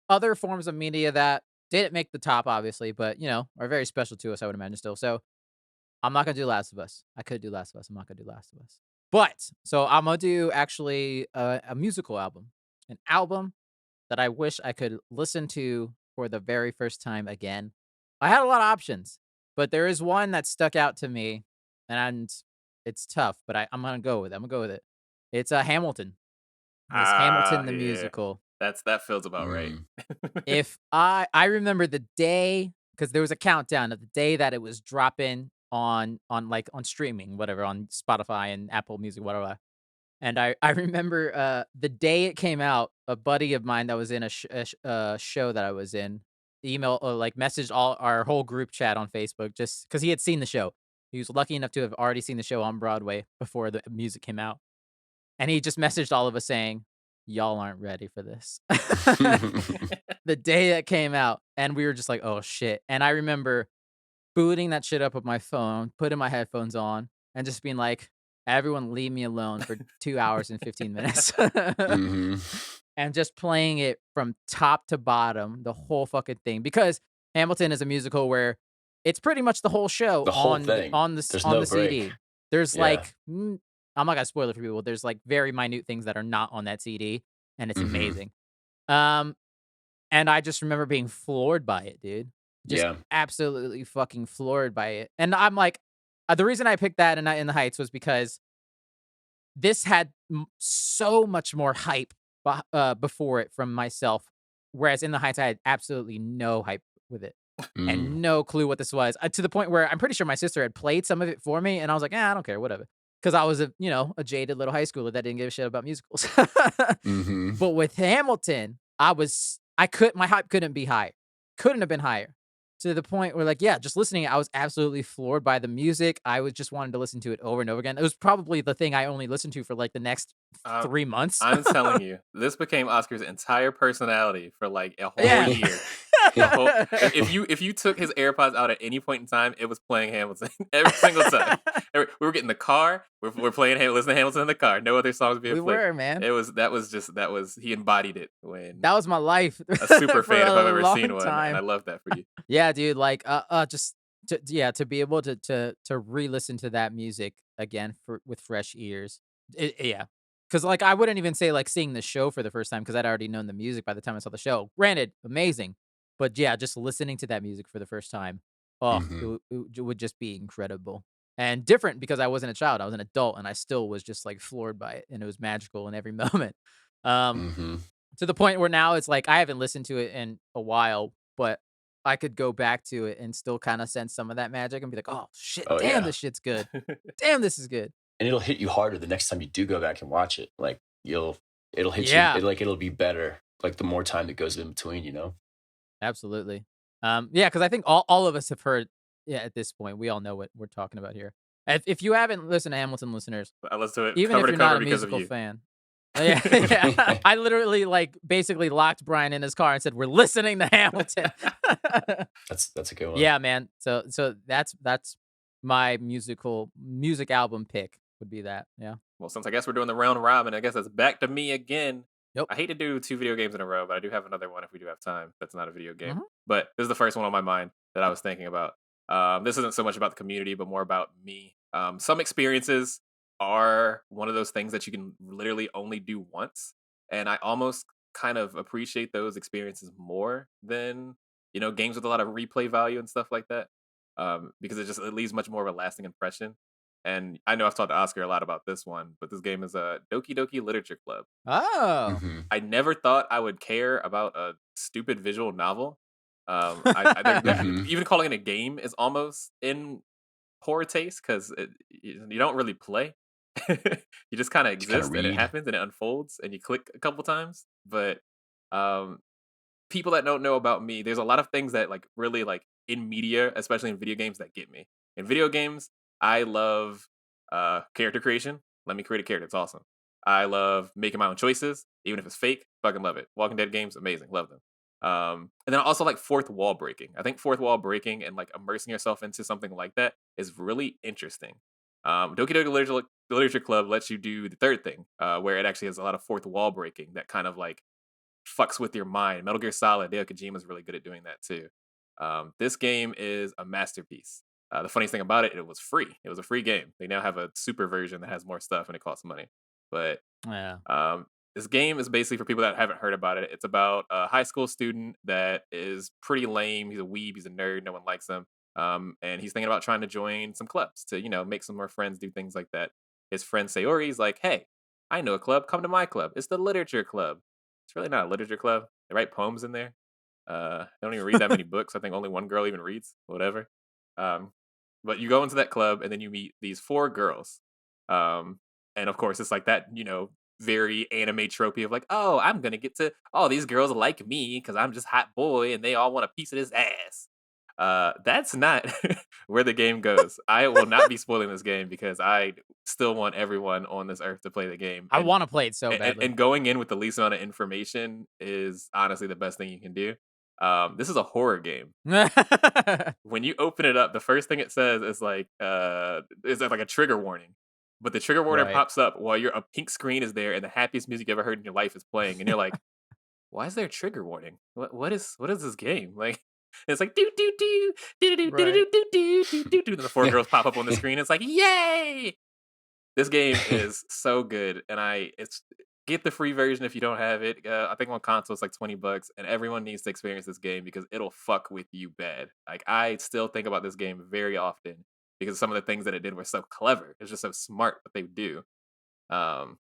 other forms of media that didn't make the top, obviously, but are very special to us, I would imagine still. So I'm not gonna do Last of Us. I could do Last of Us. I'm not gonna do Last of Us. But so I'm gonna do actually a musical album, an album that I wish I could listen to for the very first time again. I had a lot of options, but there is one that stuck out to me, and it's tough, but I'm gonna go with it. I'm gonna go with it. It's Hamilton. It's Hamilton the yeah. musical. That feels about right. If I remember the day, because there was a countdown of the day that it was dropping on streaming, whatever, on Spotify and Apple Music, whatever. And I remember the day it came out, a buddy of mine that was in a show that I was in, messaged our whole group chat on Facebook just because he had seen the show. He was lucky enough to have already seen the show on Broadway before the music came out. And he just messaged all of us saying, y'all aren't ready for this. The day that came out, and we were just like, oh shit. And I remember booting that shit up with my phone, putting my headphones on, and just being like, everyone leave me alone for 2 hours and 15 minutes. And just playing it from top to bottom, the whole fucking thing. Because Hamilton is a musical where it's pretty much the whole show The whole on thing. There's on no the CD. break. There's Yeah. I'm not gonna spoil it for people. There's like very minute things that are not on that CD, and it's Mhm. amazing. And I just remember being floored by it, dude. Just Yeah. absolutely fucking floored by it. And I'm like, the reason I picked that in the Heights was because this had so much more hype before it from myself, whereas in the Heights I had absolutely no hype with it. Mm. and no clue what this was, to the point where I'm pretty sure my sister had played some of it for me, and I was like, I don't care, whatever," because I was a jaded little high schooler that didn't give a shit about musicals. Mhm. But with Hamilton, my hype couldn't be higher. Couldn't have been higher. To the point where, like, yeah, just listening, I was absolutely floored by the music. I was just wanting to listen to it over and over again. It was probably the thing I only listened to for, like, the next Um, 3 months. I'm telling you, this became Oscar's entire personality for like a whole Yeah. year. A whole if you took his AirPods out at any point in time, it was playing Hamilton every single time. We were getting the car, we're playing Hamilton, listening to Hamilton in the car. No other songs being We played. were, man. That was he embodied it when That was my life a super for fan if a I've ever seen long one, and I time. love that for you. Yeah, dude, like, just to be able to re-listen to that music again with fresh ears. Yeah, because like, I wouldn't even say, like, seeing the show for the first time because 'cause I'd already known the music by the time I saw the show. Granted, amazing, but yeah, just listening to that music for the first time, oh, Mhm. it would just be incredible. And different because I wasn't a child, I was an adult, and I still was just, like, floored by it, and it was magical in every moment. Um Mhm. to the point where now it's like I haven't listened to it in a while, but I could go back to it and still kinda sense some of that magic and be like, "Oh, shit, Oh, damn, yeah. this shit's good. Damn, this is good." And it'll hit you harder the next time you do go back and watch it. Like, it'll hit you Yeah, it'll be better, like, the more time that goes in between, you know? absolutely. Yeah, because I think all of us have heard, yeah, at this point, we all know what we're talking about here. If you haven't listened to Hamilton, listeners, I listened to it even cover if to you're not cover a because of musical you. fan. Yeah, yeah. I literally, like, basically locked Brian in his car and said, "We're listening to Hamilton." That's a good one. Yeah, man. So that's my music album pick would be that. Yeah. Well, since I guess we're doing the round robin, I guess it's back to me again. Yep. I hate to do two video games in a row, but I do have another one if we do have time. That's not a video game. Mhm. But this is the first one on my mind that I was thinking about. This isn't so much about the community, but more about me. Some experiences are one of those things that you can literally only do once. And I almost kind of appreciate those experiences more than, games with a lot of replay value and stuff like that. Because it leaves much more of a lasting impression. And I know I've talked to Oscar a lot about this one, but this game is a Doki Doki Literature Club. Oh. Mhm. I never thought I would care about a stupid visual novel. Mhm. Even calling it a game is almost in poor taste because you don't really play. You just kind of To kinda exist and it read. happens and it unfolds and you click a couple times. But um, people that don't know about me, there's a lot of things that like really like in media, especially in video games, that get me. In video games, I love character creation. Let me create a character. It's awesome. I love making my own choices, even if it's fake. Fucking love it. Walking Dead games, amazing. Love them. And then I also like fourth wall breaking. I think fourth wall breaking and like immersing yourself into something like that is really interesting. Doki Doki Literature Club lets you do the third thing, where it actually has a lot of fourth wall breaking that kind of like fucks with your mind. Metal Gear Solid, Hideo Kojima is really good at doing that too. This game is a masterpiece. The funniest thing about it, it was free. It was a free game. They now have a super version that has more stuff and it costs money. But Yeah. this game is basically for people that haven't heard about it. It's about a high school student that is pretty lame. He's a weeb. He's a nerd. No one likes him. And he's thinking about trying to join some clubs to, make some more friends, do things like that. His friend Sayori's like, hey, I know a club. Come to my club. It's the literature club. It's really not a literature club. They write poems in there. They don't even read that many books. I think only one girl even reads. Whatever. Um, but you go into that club and then you meet these four girls. Um, and of course, it's like that, very anime tropey of like, oh, I'm gonna get to. Oh, these girls like me because I'm just hot boy, and they all want a piece of this ass. That's not where the game goes. I will not be spoiling this game because I still want everyone on this earth to play the game. I wanna play it so badly. And going in with the least amount of information is honestly the best thing you can do. This is a horror game. When you open it up, the first thing it says is like a trigger warning. But the trigger warning Right. pops up while a pink screen is there and the happiest music you ever heard in your life is playing, and you're like, "Why is there a trigger warning? What is this game?" Like, it's like do do do do do do Right. do do do do do do. And the four girls pop up on the screen. It's like, "Yay!" This game is so good, and it's get the free version if you don't have it. I think on console it's like $20, and everyone needs to experience this game because it'll fuck with you bad. Like I still think about this game very often because some of the things that it did were so clever. It's just so smart what they do. Um,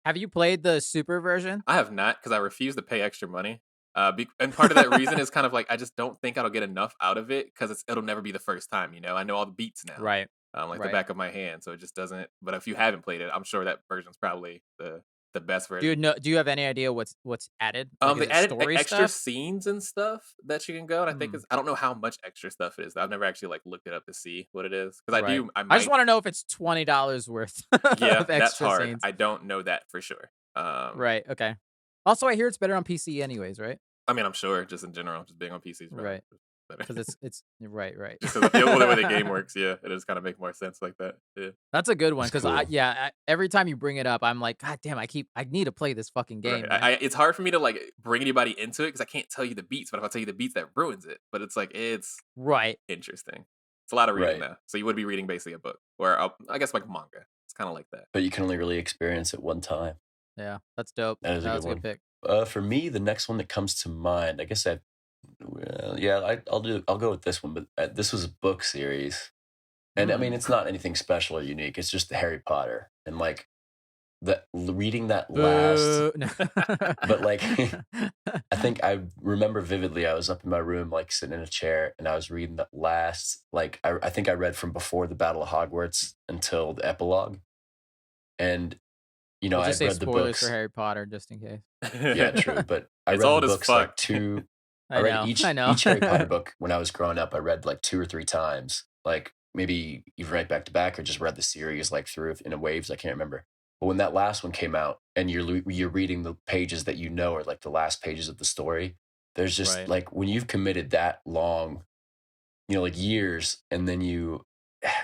Have you played the super version? I have not because I refuse to pay extra money. And part of that reason is kind of like I just don't think I'll get enough out of it because it'll never be the first time. I know all the beats now, Right. like the Right. back of my hand, so it just doesn't. But if you haven't played it, I'm sure that version's probably the best Do you version. know? Do you have any idea what's added? Like, is They it added story extra stuff? scenes and stuff that you can go, and I think Hmm. I don't know how much extra stuff it is. I've never actually like looked it up to see what it is because Right. I I just might. want to know if it's $20 worth Yeah, of that's extra hard. scenes. I don't know that for sure. Right. Okay. Also, I hear it's better on PC, anyways. Right. I mean, I'm sure just in general, just being on PCs Right. better. Because it's right. Right. Just because the way the game works, yeah, it does kind of make more sense like that. Yeah, That's a good one. That's Because cool. every time you bring it up, I'm like, God damn, I need to play this fucking right. game, man. It's hard for me to like bring anybody into it because I can't tell you the beats. But if I tell you the beats, that ruins it. But it's like it's Right. interesting. It's a lot of reading Right. though. So you would be reading basically a book, or I guess like manga. It's kind of like that. But you can only really experience it one time. Yeah. That's dope. That is a No, good that's a good one. pick. For me, the next one that comes to mind, I guess I'll go with this one. But this was a book series, and I mean, it's not anything special or unique. It's just the Harry Potter, and like reading that last. Boo. No. But like, I think I remember vividly. I was up in my room, like sitting in a chair, and I was reading that last. Like, I think I read from before the Battle of Hogwarts until the epilogue, and We'll I just had say read the spoilers for books. Harry Potter, just in case. Yeah, true. But I It's read the old as books like fuck. two. I read know. each Harry Potter book when I was growing up. I read like 2 or 3 times, like maybe even right back to back, or just read the series like through in a waves. I can't remember. But when that last one came out, and you're reading the pages that are like the last pages of the story, there's just Right. like when you've committed that long, like years, and then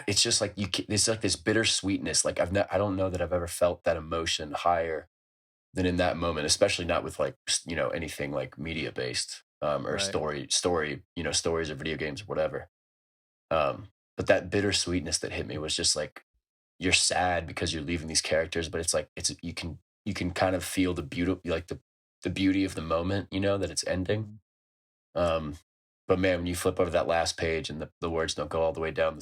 it's just like it's like this bittersweetness. Like I don't know that I've ever felt that emotion higher than in that moment, especially not with like anything like media based or Right. stories or video games or whatever. But that bittersweetness that hit me was just like you're sad because you're leaving these characters, but it's like you can kind of feel the beauty, like the beauty of the moment, that it's ending. Mhm. Um, but man, when you flip over that last page and the words don't go all the way down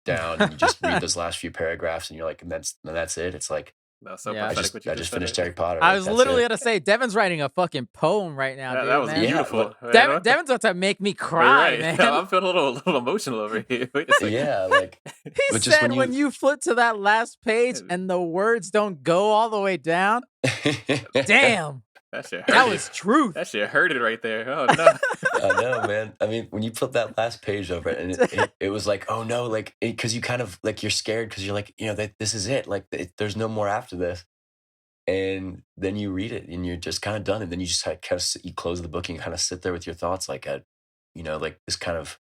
down, and you just read those last few paragraphs, and you're like, and that's it. It's like That was so Yeah. I prophetic what you I just just said finished right Harry Potter. I Like was that's literally it. gonna say Devin's writing a fucking poem right now, there. That dude, was man. Yeah, beautiful. Devin's about to make me cry, Right. man. I'm feeling little emotional over here. Wait a second. yeah, like, He but just said when you flip to that last page and the words don't go all the way down. Damn, That shit that hurted. was truth. That shit hurted right there. Oh no. I know, man. I mean, when you flip that last page over, and it was like, oh no, like because you kind of like you're scared because you're like, that this is it. Like there's no more after this. And then you read it, and you're just kind of done. And then you just you close the book and kind of sit there with your thoughts, like like this kind of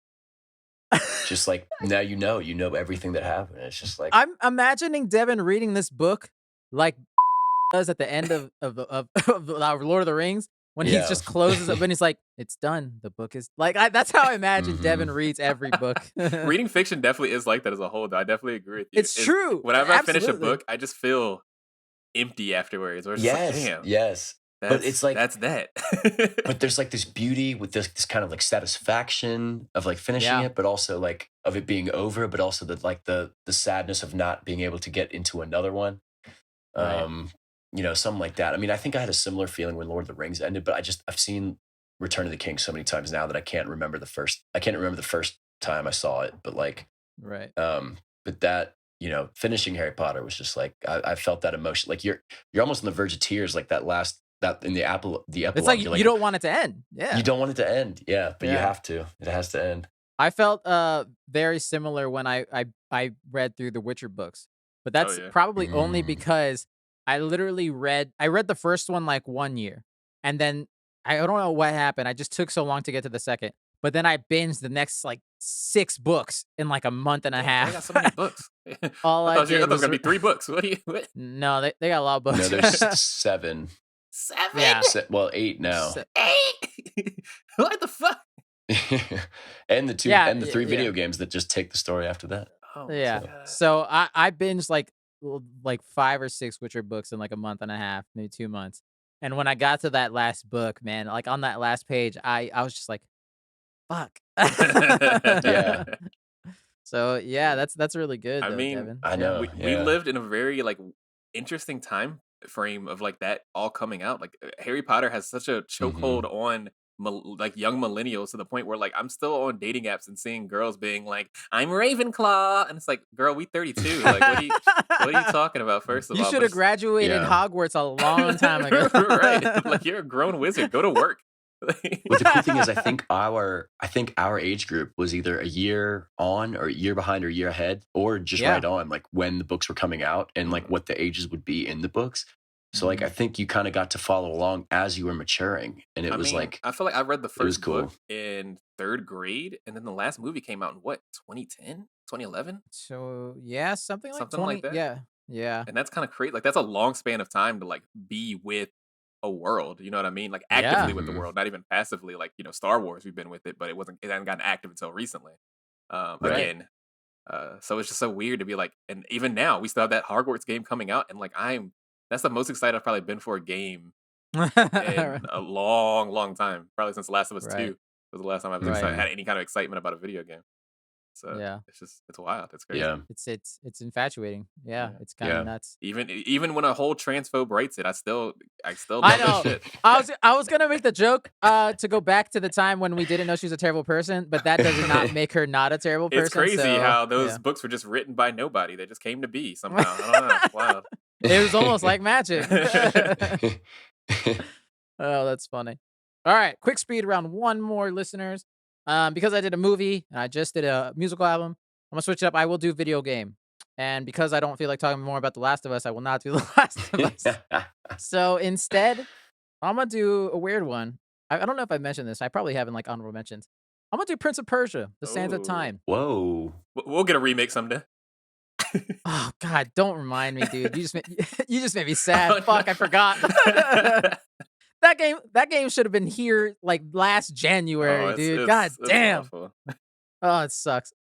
just like now you know everything that happened. It's just like I'm imagining Devin reading this book like does at the end of Lord of the Rings when he Yeah. just closes up and he's like, "It's done. The book is like." That's how I imagine Mhm. Devin reads every book. Reading fiction definitely is like that as a whole, though. I definitely agree with you. It's true. Whenever I finish a Absolutely. book, I just feel empty afterwards. Or it's just like, damn, yes. But it's like that's that. but there's like this beauty with this kind of like satisfaction of like finishing Yeah. it, but also like of it being over, but also the sadness of not being able to get into another one. Right. Something like that. I mean, I think I had a similar feeling when Lord of the Rings ended, but I've seen Return of the King so many times now that I can't remember the first time I saw it. But like, Right. but that, finishing Harry Potter was just like I felt that emotion. Like you're almost on the verge of tears, like that in the epilogue. It's like you're you don't want it to end. Yeah. you don't want it to end. Yeah, but you Yeah. have to. It has to end. I felt very similar when I read through the Witcher books. But that's yeah. probably only Mm. because I literally read the first one like 1 year. And then I don't know what happened. I just took so long to get to the second. But then I binged the next like 6 books in like a month and a Damn, they got half. so many books. All I I thought did it was was gonna be 3 books. What do you? What? No, they got a lot of books. No, there's 7. 7? Yeah. Well, 8 now. 8? What the fuck? And the 2 Yeah, and the 3 yeah. video games that just take the story after that. Oh my Yeah. God. So I binged like 5 or 6 Witcher books in like a month and a half, maybe 2 months. And when I got to that last book, man, like on that last page, I was just like, fuck. Yeah. So yeah, that's really good I though, mean, Devin. I Yeah. know. we yeah. lived in a very like interesting time frame of like that all coming out. Like Harry Potter has such a chokehold on like young millennials to the point where like I'm still on dating apps and seeing girls being like, "I'm Ravenclaw," and it's like, girl, we 32. Like, what are you talking about? First of You all, should but have it's graduated Hogwarts a long time ago. right. Like you're a grown wizard. Go to work. But the cool thing is, I think our age group was either a year on or a year behind or a year ahead, or just Yeah. right on, like when the books were coming out and like what the ages would be in the books. So like I think you kind of got to follow along as you were maturing, and it I was mean, like I feel like I read the it was first cool. book in 3rd grade, and then the last movie came out in what, 2010, 2011, So yeah, something like something like 20. that. Yeah. And that's kind of crazy. Like that's a long span of time to like be with a world. You know what I mean? Like Yeah. actively with the world, not even passively. Like Star Wars, we've been with it, but it hadn't gotten active until recently. Right. Again, so it's just so weird to be like, and even now we still have that Hogwarts game coming out, and like that's the most excited I've probably been for a game in a long, long time. Probably since Last of Us Right. 2 was the last time I was Right. had any kind of excitement about a video game. So Yeah. it's wild. It's crazy. Yeah. It's infatuating. Yeah, Yeah. it's kind of Yeah. nuts. Even when a whole transphobe writes it, I still I love that know. shit. I was gonna make the joke to go back to the time when we didn't know she was a terrible person, but that does not make her not a terrible person. It's crazy so, how those yeah. books were just written by nobody. They just came to be somehow. I don't know. It's wild. It was almost like magic. Oh, that's funny. All right, quick speed round. One more, listeners. Because I did a movie and I just did a musical album, I'm gonna switch it up. I will do video game, and because I don't feel like talking more about The Last of Us, I will not do The Last of Us. So instead, I'm gonna do a weird one. I don't know if I mentioned this. I probably haven't, like, honorable mentions. I'm gonna do Prince of Persia: The Sands of Ooh. Time. Whoa. We'll get a remake someday. Oh God, don't remind me, dude. You just made me sad. Oh, Fuck, no. I forgot. That game should have been here like last January, dude. God damn. Awful. Oh, it sucks.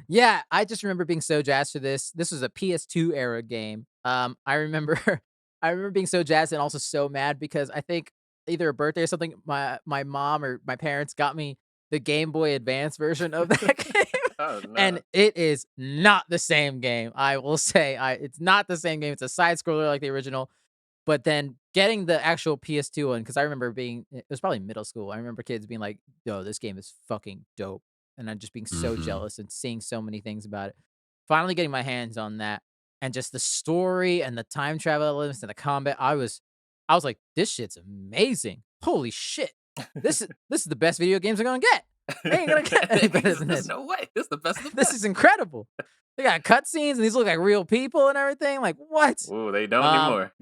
Yeah, I just remember being so jazzed for this. This was a PS2 era game. I remember I remember being so jazzed and also so mad because I think either a birthday or something, my mom or my parents got me the Game Boy Advance version of that game. Oh no. And it is not the same game. I will say, it's not the same game. It's a side scroller like the original. But then getting the actual PS2 one, because I remember it was probably middle school. I remember kids being like, "Yo, this game is fucking dope," and I'm just being so jealous and seeing so many things about it. Finally getting my hands on that, and just the story and the time travel elements and the combat, I was like, "This shit's amazing! Holy shit! This is the best video games I'm gonna get. I ain't gonna get any better than There's this. no way. This is the best of the This best. is incredible. They got cutscenes and these look like real people and everything. Like what?" Ooh, they don't Um, anymore.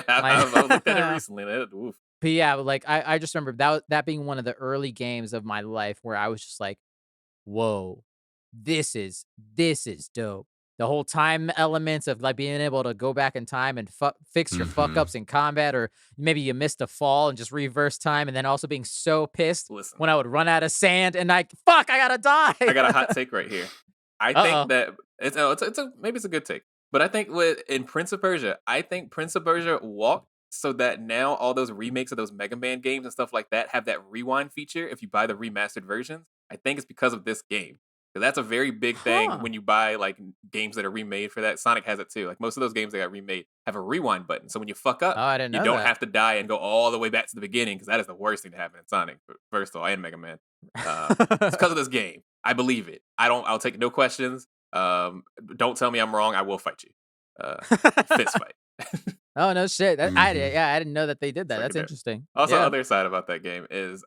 I looked at it recently. Oof. But yeah, but like I just remember that being one of the early games of my life where I was just like, "Whoa, this is dope." The whole time elements of like being able to go back in time and fix your fuck ups in combat, or maybe you missed a fall and just reverse time, and then also being so pissed Listen, when I would run out of sand and I gotta die. I got a hot take right here. I Uh-oh. think that maybe it's a good take, but I think in Prince of Persia, I think Prince of Persia walked so that now all those remakes of those Mega Man games and stuff like that have that rewind feature if you buy the remastered versions. I think it's because of this game. Because that's a very big thing Huh. when you buy like games that are remade for that. Sonic has it too. Like most of those games that got remade have a rewind button. So when you fuck up, Oh, I didn't you know don't that. have to die and go all the way back to the beginning, because that is the worst thing to happen in Sonic, first of all, and Mega Man. It's because of this game. I believe it. I'll take no questions. Don't tell me I'm wrong. I will fight you. Fist fight. Oh no shit. I didn't know that they did that. So That's good. interesting. Also, Yeah. other side about that game is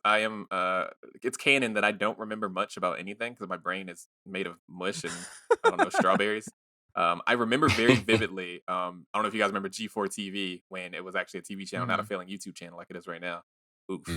it's canon that I don't remember much about anything because my brain is made of mush and I don't know, strawberries. I remember very vividly. I don't know if you guys remember G4 TV when it was actually a TV channel, not a failing YouTube channel like it is right now. Oof.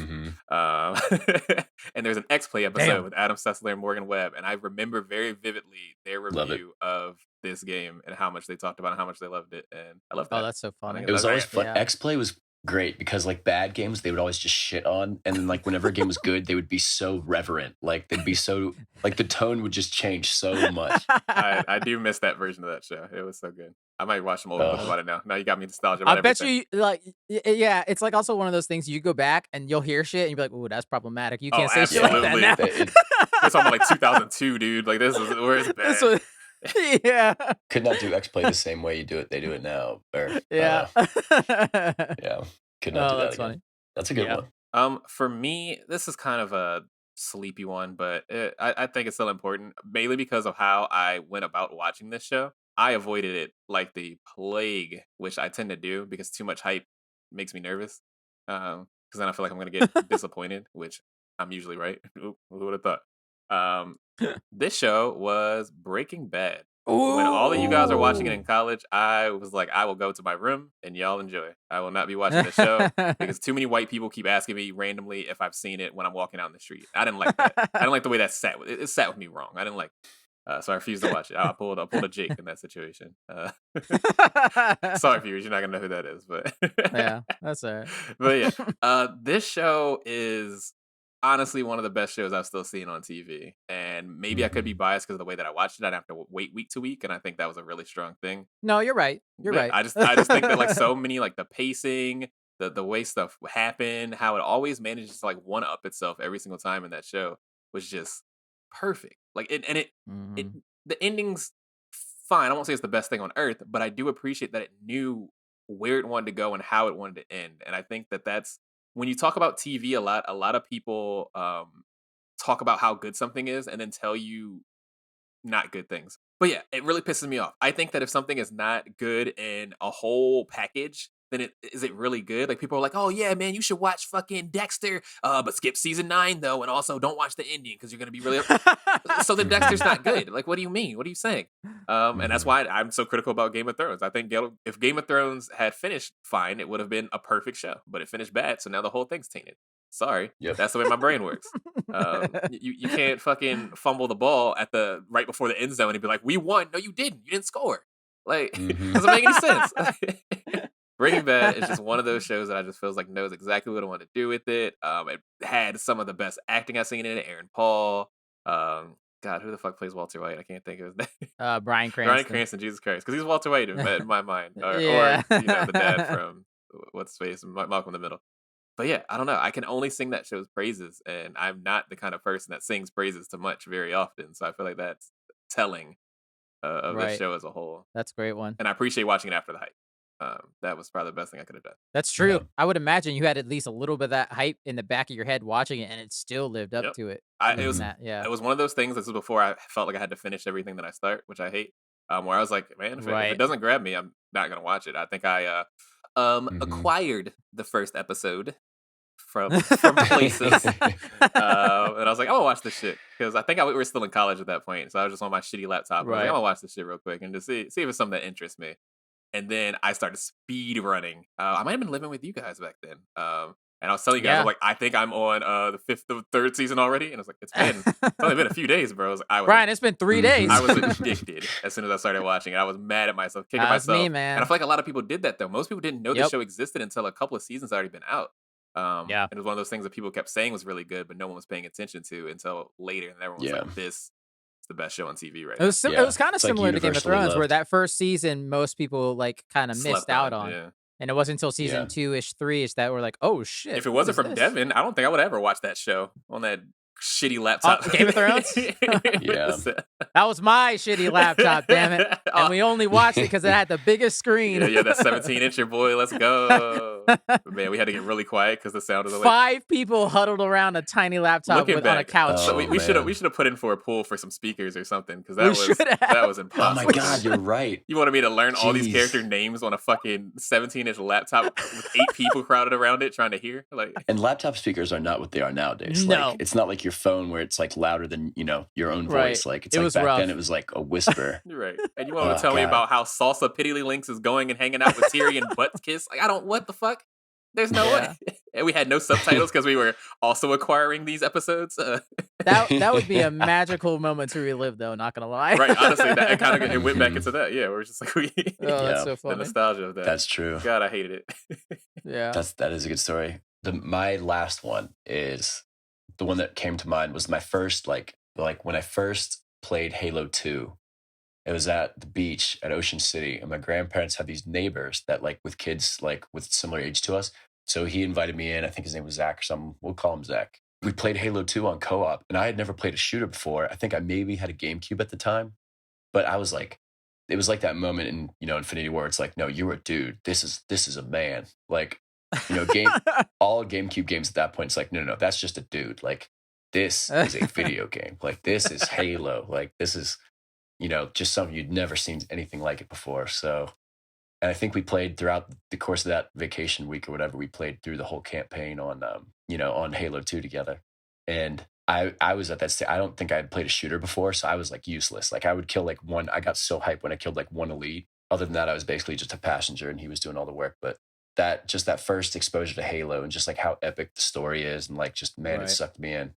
And there's an X-Play episode Damn. with Adam Sessler and Morgan Webb, and I remember very vividly their Love it. review of this game and how much they talked about it and how much they loved it, and I love that. Oh, that's so funny. think It was that's always right. fun. Yeah. X-Play was great because like bad games they would always just shit on, and then like whenever a game was good they would be so reverent, like they'd be so like the tone would just change so much. I do miss that version of that show. It was so good. I might watch some old clips about it now. Now you got me nostalgia about I bet everything. you like yeah, it's like also one of those things you go back and you'll hear shit and you'll be like, "Ooh, that's problematic." You can't say shit like that absolutely. now. We're talking about like 2002, dude. Like this is where it's bad. This was Yeah. Could not do X Play the same way they do it now. Or Yeah. yeah, could not do Oh, that that's again. funny. That's a good Yeah. one. For me, this is kind of a sleepy one, but I think it's still important, mainly because of how I went about watching this show. I avoided it like the plague, which I tend to do because too much hype makes me nervous. Because then I feel like I'm going to get disappointed, which I'm usually right. Who would have thought? Um, this show was Breaking Bad. When all of you guys are watching it in Ooh. college, I was like, I will go to my room and y'all enjoy. I will not be watching the show because too many white people keep asking me randomly if I've seen it when I'm walking out in the street. I didn't like that. I didn't like the way that sat. It sat with me wrong. I didn't like. So I refused to watch it. I pulled a Jake in that situation. Sorry, viewers, you're not gonna know who that is, but Yeah, that's all right. but yeah, this show is honestly one of the best shows I've still seen on TV. And maybe I could be Mhm. biased because of the way that I watched it. I'd have to wait week to week, and I think that was a really strong thing. No, you're right. You're Yeah, right. I just think that like so many like the pacing, the way stuff happened, how it always manages to like one up itself every single time in that show was just perfect. Like it Mhm. the ending's fine. I won't say it's the best thing on earth, but I do appreciate that it knew where it wanted to go and how it wanted to end. And I think that that's when you talk about TV a lot. A lot of people talk about how good something is and then tell you not good things. But yeah, it really pisses me off. I think that if something is not good in a whole package, then it really good? Like people are like, "Oh yeah, man, you should watch fucking Dexter, but skip season 9 though, and also don't watch the ending because you're gonna be really." So then Dexter's Mhm. not good. Like, what do you mean? What are you saying? And that's Mhm. why I'm so critical about Game of Thrones. I think if Game of Thrones had finished fine, it would have been a perfect show. But it finished bad, so now the whole thing's tainted. Sorry, Yep. that's the way my brain works. You can't fucking fumble the ball at the right before the end zone and be like, "We won." No, you didn't. You didn't score. Like, Mhm. doesn't make any sense. Breaking Bad is just one of those shows that I just feels like knows exactly what I want to do with it. It had some of the best acting I've seen in it. Aaron Paul. God, who the fuck plays Walter White? I can't think of his name. Bryan Bryan Cranston. Cranston, Jesus Christ, because he's Walter White in my mind, or Yeah. the dad from what's his face, Malcolm in the Middle. But yeah, I don't know. I can only sing that show's praises, and I'm not the kind of person that sings praises to much very often. So I feel like that's telling of this Right. show as a whole. That's a great one. And I appreciate watching it after the hype. That was probably the best thing I could have done. That's Yeah. true. I would imagine you had at least a little bit of that hype in the back of your head watching it, and it still lived up Yep. to it. I it Even was Mhm. that, yeah. it was one of those things. This was before I felt like I had to finish everything that I start, which I hate. Where I was like, man, if it Right. doesn't grab me, I'm not gonna watch it. I think I Mhm. acquired the first episode from places. And I was like, I'm gonna watch this shit because I think we were still in college at that point, so I was just on my shitty laptop. And I was like, I'm Right. gonna watch this shit real quick and just see if it's something that interests me. And then I started speed running. I might have been living with you guys back then. And I was telling you guys, I'm Yeah. like, I think I'm on the third season already. And I was like, it's only been a few days, bro. Brian, it's been 3 days. I was addicted as soon as I started watching it. I was mad at myself, kicking That's me, myself. And I man. feel like a lot of people did that though. Most people didn't know the Yep. show existed until a couple of seasons had already been out. Yeah. And it was one of those things that people kept saying was really good, but no one was paying attention to until later. And everyone was Yeah. like, "This is the best show on TV right It was now." it Yeah. was kinda It's, like, similar to Game of universally Thrones, where loved. that first season, most people, like, kinda missed Slept out on, on, yeah. and it wasn't until season Yeah. 2-ish, 3-ish that we're like, "Oh, shit. If it What wasn't is from this?" Devin, I don't think I would ever watch that show on that shitty Oh, laptop. Game of Thrones? Yeah. That was my shitty laptop, damn it, and we only watched it because it had the biggest screen. Yeah, that 17-incher, boy. Let's go. Man, we had to get really quiet because the sound of the 5 people huddled around a tiny laptop looking on a back. couch. So Oh, we should man. have put in for a pool for some speakers or something because We should that have. was Oh my impossible. God, you're right. You wanted me to learn all these Jeez. character names on a fucking 17-inch laptop with 8 people crowded around it trying to hear? Like, And laptop speakers are not what they are nowadays. No. Like, it's not like your phone where it's like louder than, your own Right. voice. Like, it's It like was back rough. then it was like a whisper. you're right. And you want to Oh, tell me God. about how Salsa Piddly Links is going and hanging out with Tyrion butt kiss? Like, what the fuck? There's no Yeah. way. And we had no subtitles because we were also acquiring these episodes. That would be a magical moment to relive, though, not gonna lie. Right, honestly, that kind of it went back into that. Yeah, we're just like Oh, that's Yeah. so the funny. nostalgia of that. That's true. God, I hated it. Yeah. That is a good story. My last one is the one that came to mind was my first like when I first played Halo 2. It was at the beach at Ocean City, and my grandparents had these neighbors that like with kids like with similar age to us. So he invited me in. I think his name was Zach or something. We'll call him Zach. We played Halo 2 on co-op, and I had never played a shooter before. I think I maybe had a GameCube at the time. But I was like, it was like that moment in, Infinity War. It's like, no, you're a dude. This is a man. Like, all GameCube games at that point, it's like, no, no, no, that's just a dude. Like, this is a video game. Like, this is Halo. Like, this is, just something you'd never seen anything like it before. So, and I think we played throughout the course of that vacation week or whatever, we played through the whole campaign on, on Halo 2 together. And I was at that stage. I don't think I had played a shooter before, so I was like useless. Like I would kill like one. I got so hyped when I killed like one elite. Other than that, I was basically just a passenger and he was doing all the work. But that first exposure to Halo and just like how epic the story is and like just, man, it Right. sucked me in.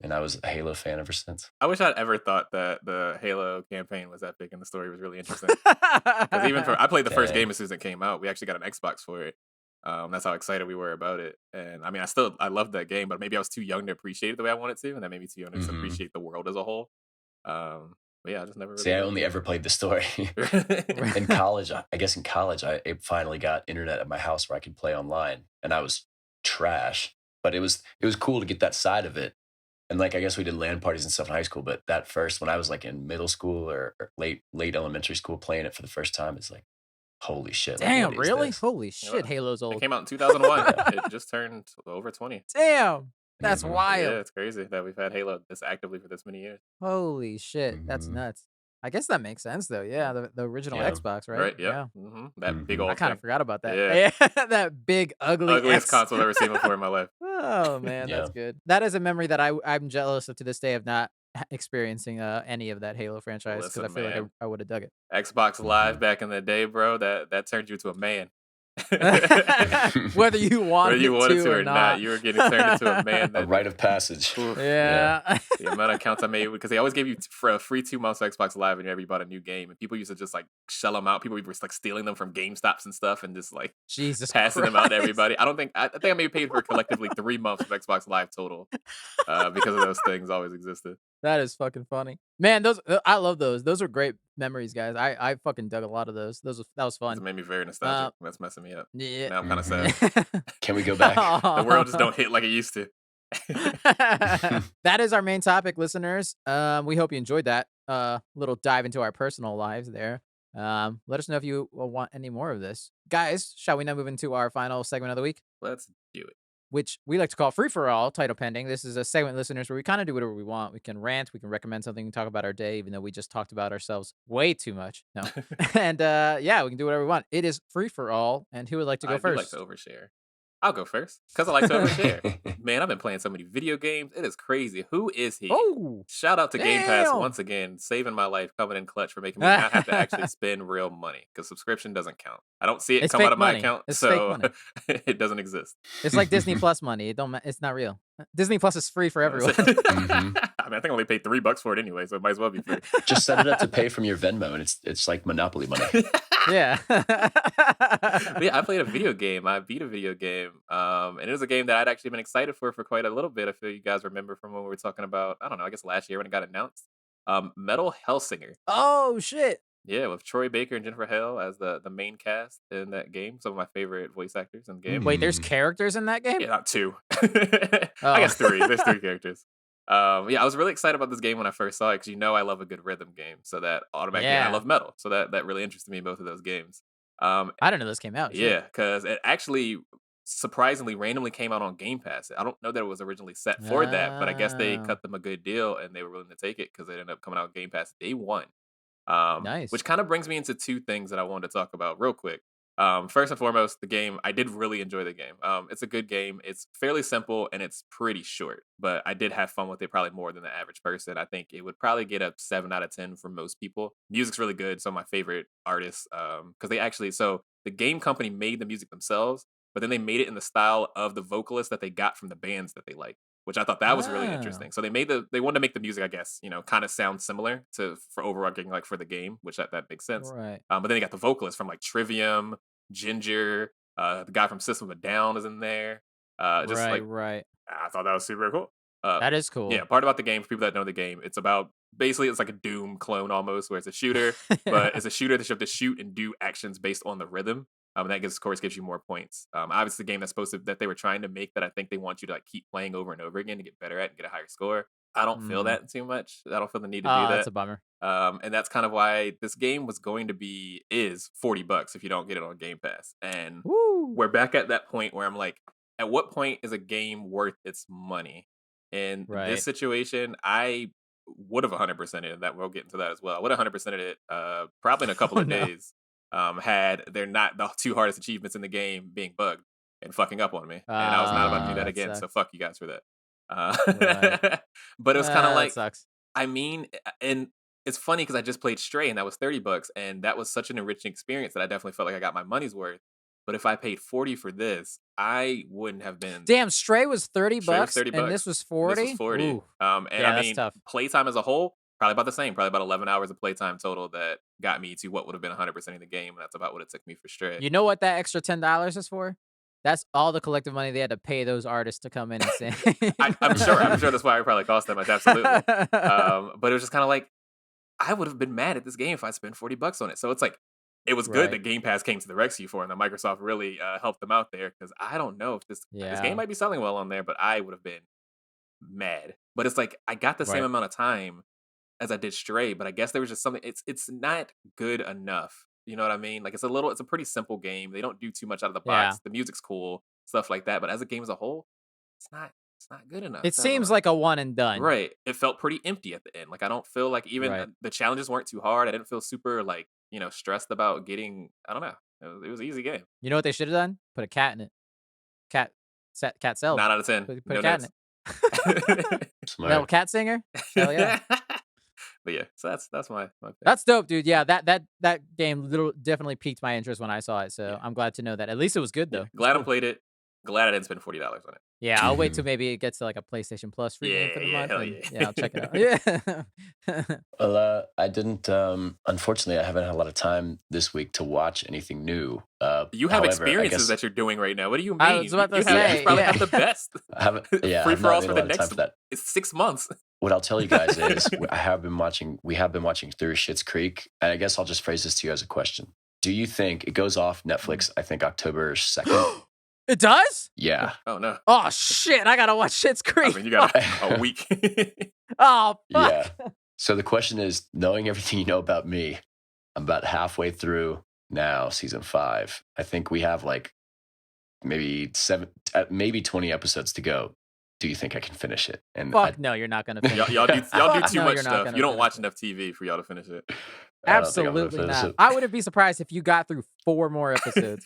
And I was a Halo fan ever since. I wish I'd ever thought that the Halo campaign was epic and the story was really interesting. Because I played the first game as soon as it came out. We actually got an Xbox for it. That's how excited we were about it. And I mean, I loved that game, but maybe I was too young to appreciate it the way I wanted to, and that made me too young to just appreciate the world as a whole. But yeah, I just never really. See, I only ever played the story in college. I guess in college, I finally got internet at my house where I could play online, and I was trash. But it was cool to get that side of it. And like, I guess we did LAN parties and stuff in high school, but that first, when I was like in middle school or late elementary school playing it for the first time, it's like, holy shit. Damn, like, what is really? this? Holy shit, Yeah. Halo's It old. came out in 2001. It just turned over 20. Damn, that's Mhm. wild. Yeah, it's crazy that we've had Halo this actively for this many years. Holy shit, that's Mhm. nuts. I guess that makes sense though. Yeah, the original Yeah. Xbox, right? Right? Yeah. Yeah. That big Mhm. old I kind thing. of forgot about that. Yeah. That big ugly Ugliest X. console I've ever seen before in my life. Oh man, that's good. That is a memory that I'm jealous of to this day of not experiencing any of that Halo franchise because I Listen, feel like man. I would have dug it. Xbox Live Mhm. back in the day, bro, that turned you to a man. Whether you Whether wanted, you wanted to or or not, you were getting turned into a man. A rite of passage. Oof. Yeah. The amount of accounts I made, because they always gave you for a free 2 months of Xbox Live whenever you bought a new game, and people used to just like shell them out. People were like stealing them from GameStops and stuff, and just like Jesus passing them out to Christ. everybody. I think I maybe paid for collectively 3 months of Xbox Live total, because of those things always existed. That is fucking funny, man. Those I love those. Those are great memories, guys. I fucking dug a lot of those. That was It fun. made me very nostalgic. That's messing me up. Yeah. Now I'm kind of sad. Can we go back? The world just don't hit like it used to. That is our main topic, listeners. We hope you enjoyed that little dive into our personal lives there. Let us know if you want any more of this, guys. Shall we now move into our final segment of the week, Let's do it. which we like to call free for all, title pending. This is a segment, listeners, where we kind of do whatever we want. We can rant, we can recommend something, we can talk about our day, even though we just talked about ourselves way too much. No, and yeah, we can do whatever we want. It is free for all, and who would like to go I do first? like to overshare. I'll go first because I like to overshare. Man, I've been playing so many video games. It is crazy. Who is he? Oh, Shout out to Game Pass damn. once again, saving my life, coming in clutch for making me not have to actually spend real money because subscription doesn't count. I don't see it It's come fake out of my money. account, It's fake so money. it doesn't exist. It's like Disney Plus money. It's not real. Disney Plus is free for everyone. Mhm. I mean, I think I only paid $3 for it anyway, so it might as well be free. Just set it up to pay from your Venmo, and it's like Monopoly money. Yeah. But yeah, I played a video game. I beat a video game. And it was a game that I'd actually been excited for quite a little bit. I feel you guys remember from when we were talking about, I don't know, I guess last year when it got announced. Metal Hellsinger. Oh shit. Yeah, with Troy Baker and Jennifer Hale as the main cast in that game. Some of my favorite voice actors in the game. Wait, there's Mm. characters in that game? Yeah, not 2. I guess 3. There's 3 characters. Yeah, I was really excited about this game when I first saw it because I love a good rhythm game. So that automatically, and I Yeah. love metal. So that really interested me in both of those games. I didn't know this came out. Shit. Yeah, because it actually surprisingly randomly came out on Game Pass. I don't know that it was originally set for that, but I guess they Ah. cut them a good deal and they were willing to take it because it ended up coming out on Game Pass day one. Nice. Which kind of brings me into 2 things that I wanted to talk about real quick. First and foremost, the game. I did really enjoy the game. It's a good game. It's fairly simple and it's pretty short, but I did have fun with it probably more than the average person. I think it would probably get a 7 out of 10 for most people. Music's really good. Some of my favorite artists, because the game company made the music themselves, but then they made it in the style of the vocalists that they got from the bands that they like, which I thought that was really Oh. interesting. So they wanted to make the music, I guess, kind of sound similar for overarching like for the game, which that makes sense. Right. But then they got the vocalists from like Trivium, Ginger, the guy from System of a Down is in there. Just like Right. I thought that was super cool. That is cool. Yeah, part about the game for people that know the game, it's about basically it's like a Doom clone almost, where it's a shooter, but it's a shooter that you have to shoot and do actions based on the rhythm. And that of course gives you more points. Obviously, the game that they were trying to make that I think they want you to like keep playing over and over again to get better at and get a higher score. I don't feel Mm. that too much. I don't feel the need to do Oh, that's that. a bummer. And that's kind of why this game was going to be is $40 if you don't get it on Game Pass. And Woo! we're back at that point where I'm like, at what point is a game worth its money? In this Right. situation, I would have 100%ed it. That we'll get into that as well. I would have 100%ed it probably in a couple Oh, of no. days. Had they're not the two hardest achievements in the game being bugged and fucking up on me, and I was not about to do that That again. So sucks. fuck you guys for that. Right. But it was kind of That like, sucks. I mean, and it's funny because I just played Stray and that was $30, and that was such an enriching experience that I definitely felt like I got my money's worth. But if I paid 40 for this, I wouldn't have been. Damn, Stray was 30 Stray was bucks 30 and bucks. this was And this was 40? 40. Ooh. And Yeah, I that's mean, tough. playtime as a whole, probably about the same. Probably about 11 hours of playtime total that got me to what would have been 100% of the game. And that's about what it took me for Stray. You know what that extra $10 is for? That's all the collective money they had to pay those artists to come in and sing. I'm sure that's why it probably cost that much. Absolutely. But it was just kind of like, I would have been mad at this game if I spent $40 on it. So it's like, it was good Right. that Game Pass came to the rescue for, and that Microsoft really helped them out there, because I don't know if this Yeah. game might be selling well on there, but I would have been mad. But it's like I got the same Right. amount of time as I did Stray, but I guess there was just something. It's not good enough. You know what I mean? Like it's a pretty simple game. They don't do too much out of the Yeah. box. The music's cool, stuff like that. But as a game as a whole, it's not good enough. It I don't seems know. like a one and done. Right. It felt pretty empty at the end. Like I don't feel like even Right. the challenges weren't too hard. I didn't feel super like, stressed about getting, I don't know. It was an easy game. You know what they should have done? Put a cat in it. Cat sells. 9 out of 10. Put No a cat in notes. it. Little Smart. cat singer? Hell yeah. But yeah, so that's my pick. That's dope, dude. Yeah, that game definitely piqued my interest when I saw it. So Yeah. I'm glad to know that. At least it was good Yeah, though. It's glad I cool. played it. Glad I didn't spend $40 on it. Yeah, I'll wait Mhm. till maybe it gets to like a PlayStation Plus free game for the Yeah, month. hell And yeah. yeah, I'll check it out. Yeah. Well, I didn't. Unfortunately, I haven't had a lot of time this week to watch anything new. You have However, I experiences guess that you're doing right now. What do you mean? I was about to You say, probably yeah. have the best. I haven't. Yeah, Free I've for not alls made for a the lot of time next. for that. It's 6 months. What I'll tell you guys is we have been watching Through Schitt's Creek, and I guess I'll just phrase this to you as a question. Do you think it goes off Netflix? I think October 2nd. It does? Yeah. Oh no. Oh shit! I gotta watch Schitt's I Creek. mean, you got a week. Oh fuck! Yeah. So the question is, knowing everything you know about me, I'm about halfway through now, season 5. I think we have like maybe 20 episodes to go. Do you think I can finish it? And Fuck no, you're not gonna finish. y'all do it. Fuck too no, much you're not stuff. gonna You don't finish watch it. enough TV for y'all to finish it. I don't think I'm gonna Absolutely finish not. it. I wouldn't be surprised if you got through 4 more episodes.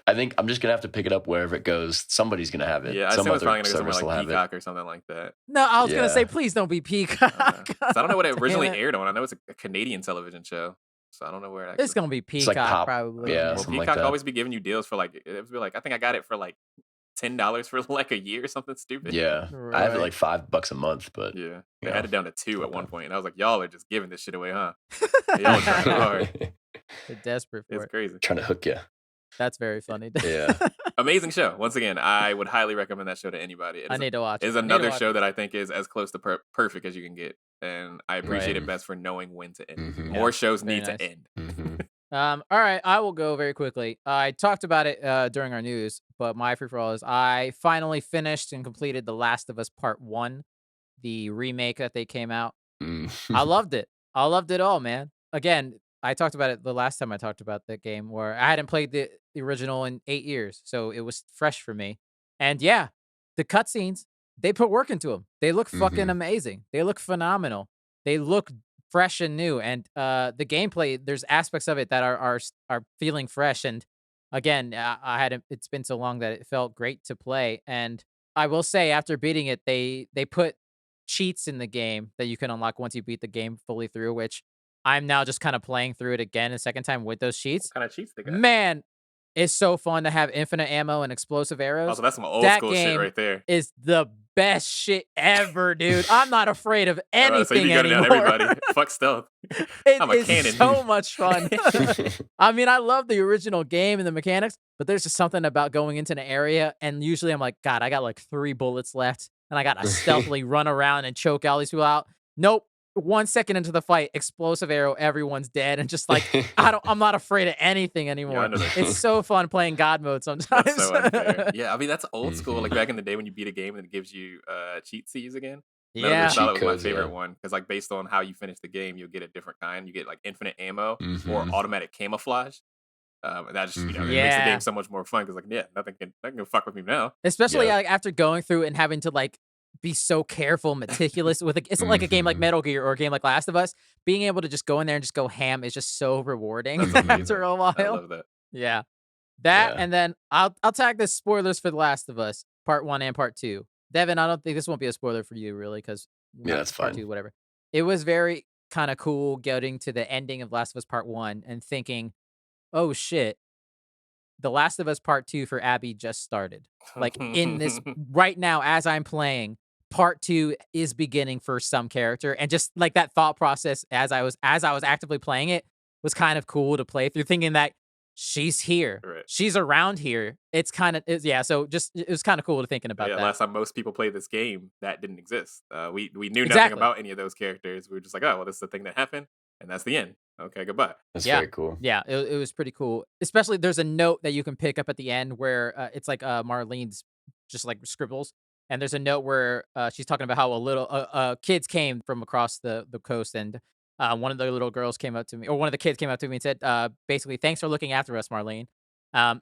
I think I'm just gonna have to pick it up wherever it goes. Somebody's gonna have it. Yeah, I Some assume it's other probably gonna go somewhere service will like have it. Peacock or something like that. No, I was gonna say, Yeah. please don't be I Peacock. don't know. 'Cause I don't know what it Damn originally it. aired on. I know it's a Canadian television show, so I don't know where it It's actually. gonna be It's like Peacock, pop. probably. Yeah, Well, something like Peacock that. always be giving you deals for like it would be like I think I got it for like $10 for like a year or something stupid. Yeah. I have it Right. like $5 a month, but Yeah, they Yeah. had it down to 2 at Not one bad. point, and I was like, y'all are just giving this shit away, huh? Y'all are trying hard. They're desperate for It's it. crazy. Trying to hook you. That's very funny. Yeah. Amazing show. Once again, I would highly recommend that show to anybody. It I is, need to watch it. is I need to another watch show it. that I think is as close to perfect as you can get, and I appreciate Right. it best for knowing when to end. Mhm. More shows very need nice. to end. Mhm. All right, I will go very quickly. I talked about it during our news, but my free for all is I finally finished and completed The Last of Us Part 1, the remake that they came out. Mm. I loved it. I loved it all, man. Again, I talked about it the last time I talked about that game where I hadn't played the original in 8 years, so it was fresh for me. And yeah, the cutscenes, they put work into them. They look fucking Mhm. amazing. They look phenomenal. They look fresh and new. And the gameplay, there's aspects of it that are feeling fresh. And again, I had it's been so long that it felt great to play. And I will say, after beating it, they put cheats in the game that you can unlock once you beat the game fully through, which I'm now just kind of playing through it again a second time with those cheats. What kind of cheats they got? Man, it's so fun to have infinite ammo and explosive arrows. Also, that's some old That school shit game right there. is the best shit ever, dude. I'm not afraid of So you anything be gunning down anymore. everybody. Fuck stealth. It I'm a is cannon. so much fun. I mean, I love the original game and the mechanics, but there's just something about going into an area and usually I'm like, God, I got like 3 bullets left and I got to stealthily run around and choke all these people out. Nope. 1 second into the fight, explosive arrow, everyone's dead, and just like I'm not afraid of anything Yeah, I anymore. know that It's feeling. so fun playing God mode That's sometimes. so unfair. Yeah, I mean that's old school. Like Mhm. back in the day when you beat a game and it gives you cheat seeds again. Metal Gear Yeah. Solid Cheat was my codes, favorite yeah. one because like based on how you finish the game, you'll get a different kind. You get like infinite ammo or Mhm. automatic camouflage. And that just it Mhm. makes the game Yeah. so much more fun because like yeah, nothing can fuck with me now. Especially, Yeah. like, after going through and having to, like, be so careful, meticulous with it's like a game like Mhm. Metal Gear or a game like Last of Us, being able to just go in there and just go ham is just so rewarding That's after amazing. a I while. love that. Yeah. That, Yeah. and then I'll tag this spoilers for The Last of Us, part 1 and part 2. Devin, I don't think this won't be a spoiler for you really, because Yeah, not that's part fine. 2, whatever. It was very kinda cool getting to the ending of Last of Us Part 1 and thinking, "Oh, shit. The Last of Us Part 2 for Abby just started." Like, in this right now, as I'm playing, part 2 is beginning for some character, and just, like, that thought process as I was actively playing it was kind of cool to play through, thinking that she's here. Right. She's around here. It's kinda yeah, so just it was kinda cool to thinking But about yeah, that. last time most people played this game, that didn't exist. We knew nothing Exactly. about any of those characters. We were just like, oh, well, this is the thing that happened, and that's the end. Okay, goodbye. That's Yeah. very cool. Yeah, it was pretty cool. Especially there's a note that you can pick up at the end where, it's like, Marlene's just, like, scribbles, and there's a note where, she's talking about how a little kids came from across the coast, and, one of the little girls came up to me, or one of the kids came up to me and said, basically, "Thanks for looking after us, Marlene."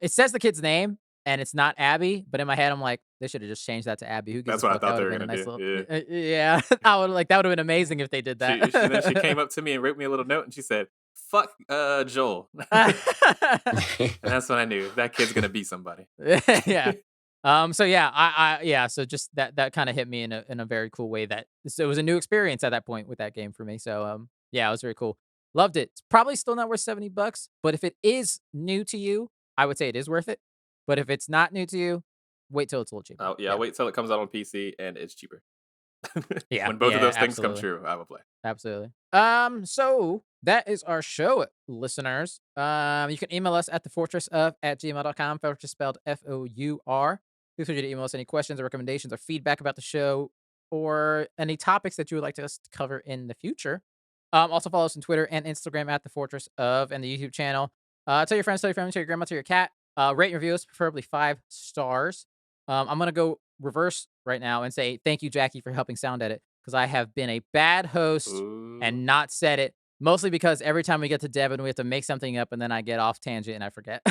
It says the kid's name, and it's not Abby, but in my head, I'm like, "They shoulda just changed that to Abby. Who gives That's a what I fuck?" That thought they would've were been a gonna nice do. little Yeah. yeah. I would like, that would've been amazing if they did She then she that. came up to me and wrote me a little note, and she said, "Fuck, Joel," and that's when I knew that kid's gonna be somebody. Yeah. So yeah, yeah, so just that kind of hit me in a very cool way, that so it was a new experience at that point with that game for me. So yeah, it was very cool. Loved it. It's probably still not worth $70, but if it is new to you, I would say it is worth it. But if it's not new to you, wait till it's a little cheaper. Yeah, Yeah. I'll wait till it comes out on PC and it's cheaper. Yeah. When both of Yeah, those things come absolutely. true, I will play. Absolutely. So that is our show, listeners. You can email us at thefortressof@gmail.com. Fortress spelled FOUR. Feel free to email us any questions or recommendations or feedback about the show, or any topics that you would like us to cover in the future. Also follow us on Twitter and Instagram at the Fortress of, and the YouTube channel. Tell your friends, tell your family, tell your grandma, tell your cat. Rate and review us, preferably 5 stars. I'm gonna go reverse right now and say thank you, Jackie, for helping sound edit, because I have been a bad host Ooh. and not said it. Mostly because every time we get to Devin, we have to make something up, and then I get off tangent and I forget.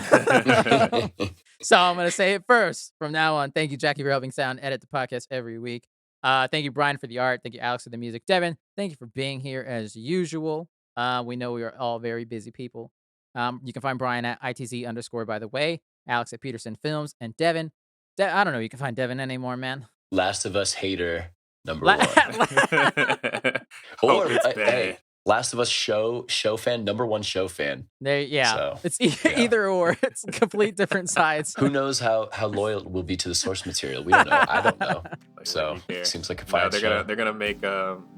So I'm gonna say it first from now on. Thank you, Jackie, for helping sound edit the podcast every week. Thank you, Brian, for the art. Thank you, Alex, for the music. Devin, thank you for being here as usual. We know we are all very busy people. You can find Brian at ITZ _ by the way, Alex at Peterson Films, and Devin. I don't know. You can find Devin anymore, man. Last of Us hater number La- one. Hope Or it's bad. hey, Last of Us show fan, number one show fan. There, yeah. So, It's yeah. either or. It's complete different sides. Who knows how loyal we'll be to the source material? We don't know. I don't know. Like, So you care. seems like a No, fine they're show. gonna make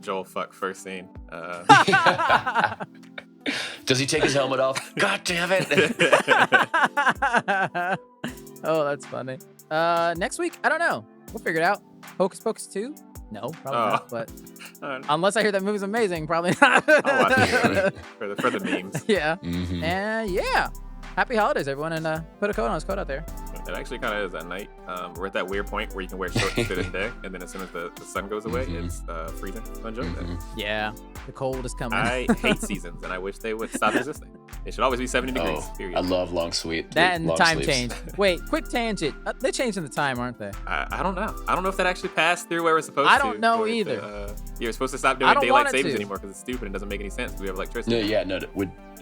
Joel fuck first scene. Does he take his helmet off? God damn it! Oh, that's funny. Next week, I don't know. We'll figure it out. Hocus Pocus 2? No, probably not. But unless I hear that movie's amazing, probably not. I'll watch it for the memes. Yeah. Mhm. And yeah. Happy holidays, everyone, and put a code on his code out there. It actually kind of is at night. We're at that weird point where you can wear shorts to the day, and then as soon as the sun goes away, Mhm. it's freezing. So enjoy that. Mhm. Yeah. The cold is coming. I hate seasons, and I wish they would stop existing. It should always be 70 degrees. Oh, Period. I love long sweet. That and long time sleeves. change. Wait, quick tangent. They're changing the time, aren't they? I don't know. I don't know if that actually passed through where we're supposed to. I don't know but, either. You're supposed to stop I doing don't daylight want it savings to. anymore because it's stupid and doesn't make any sense. We have electricity. No, yeah, no.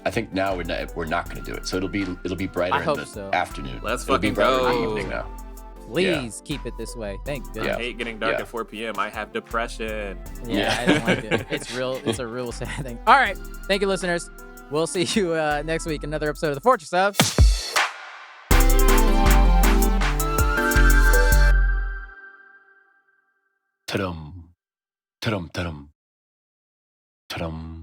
I think now we're not going to do it. So it'll be brighter I in hope the so. afternoon. Let's It'll be fucking brighter in go. the evening now. Please keep it this way. Thank I goodness. hate getting dark Yeah. at 4 p.m. I have depression. Yeah, I don't like it. It's a real sad thing. All right. Thank you, listeners. We'll see you next week. Another episode of The Fortress of. Ta-dum. Ta-dum, ta-dum. Ta-dum.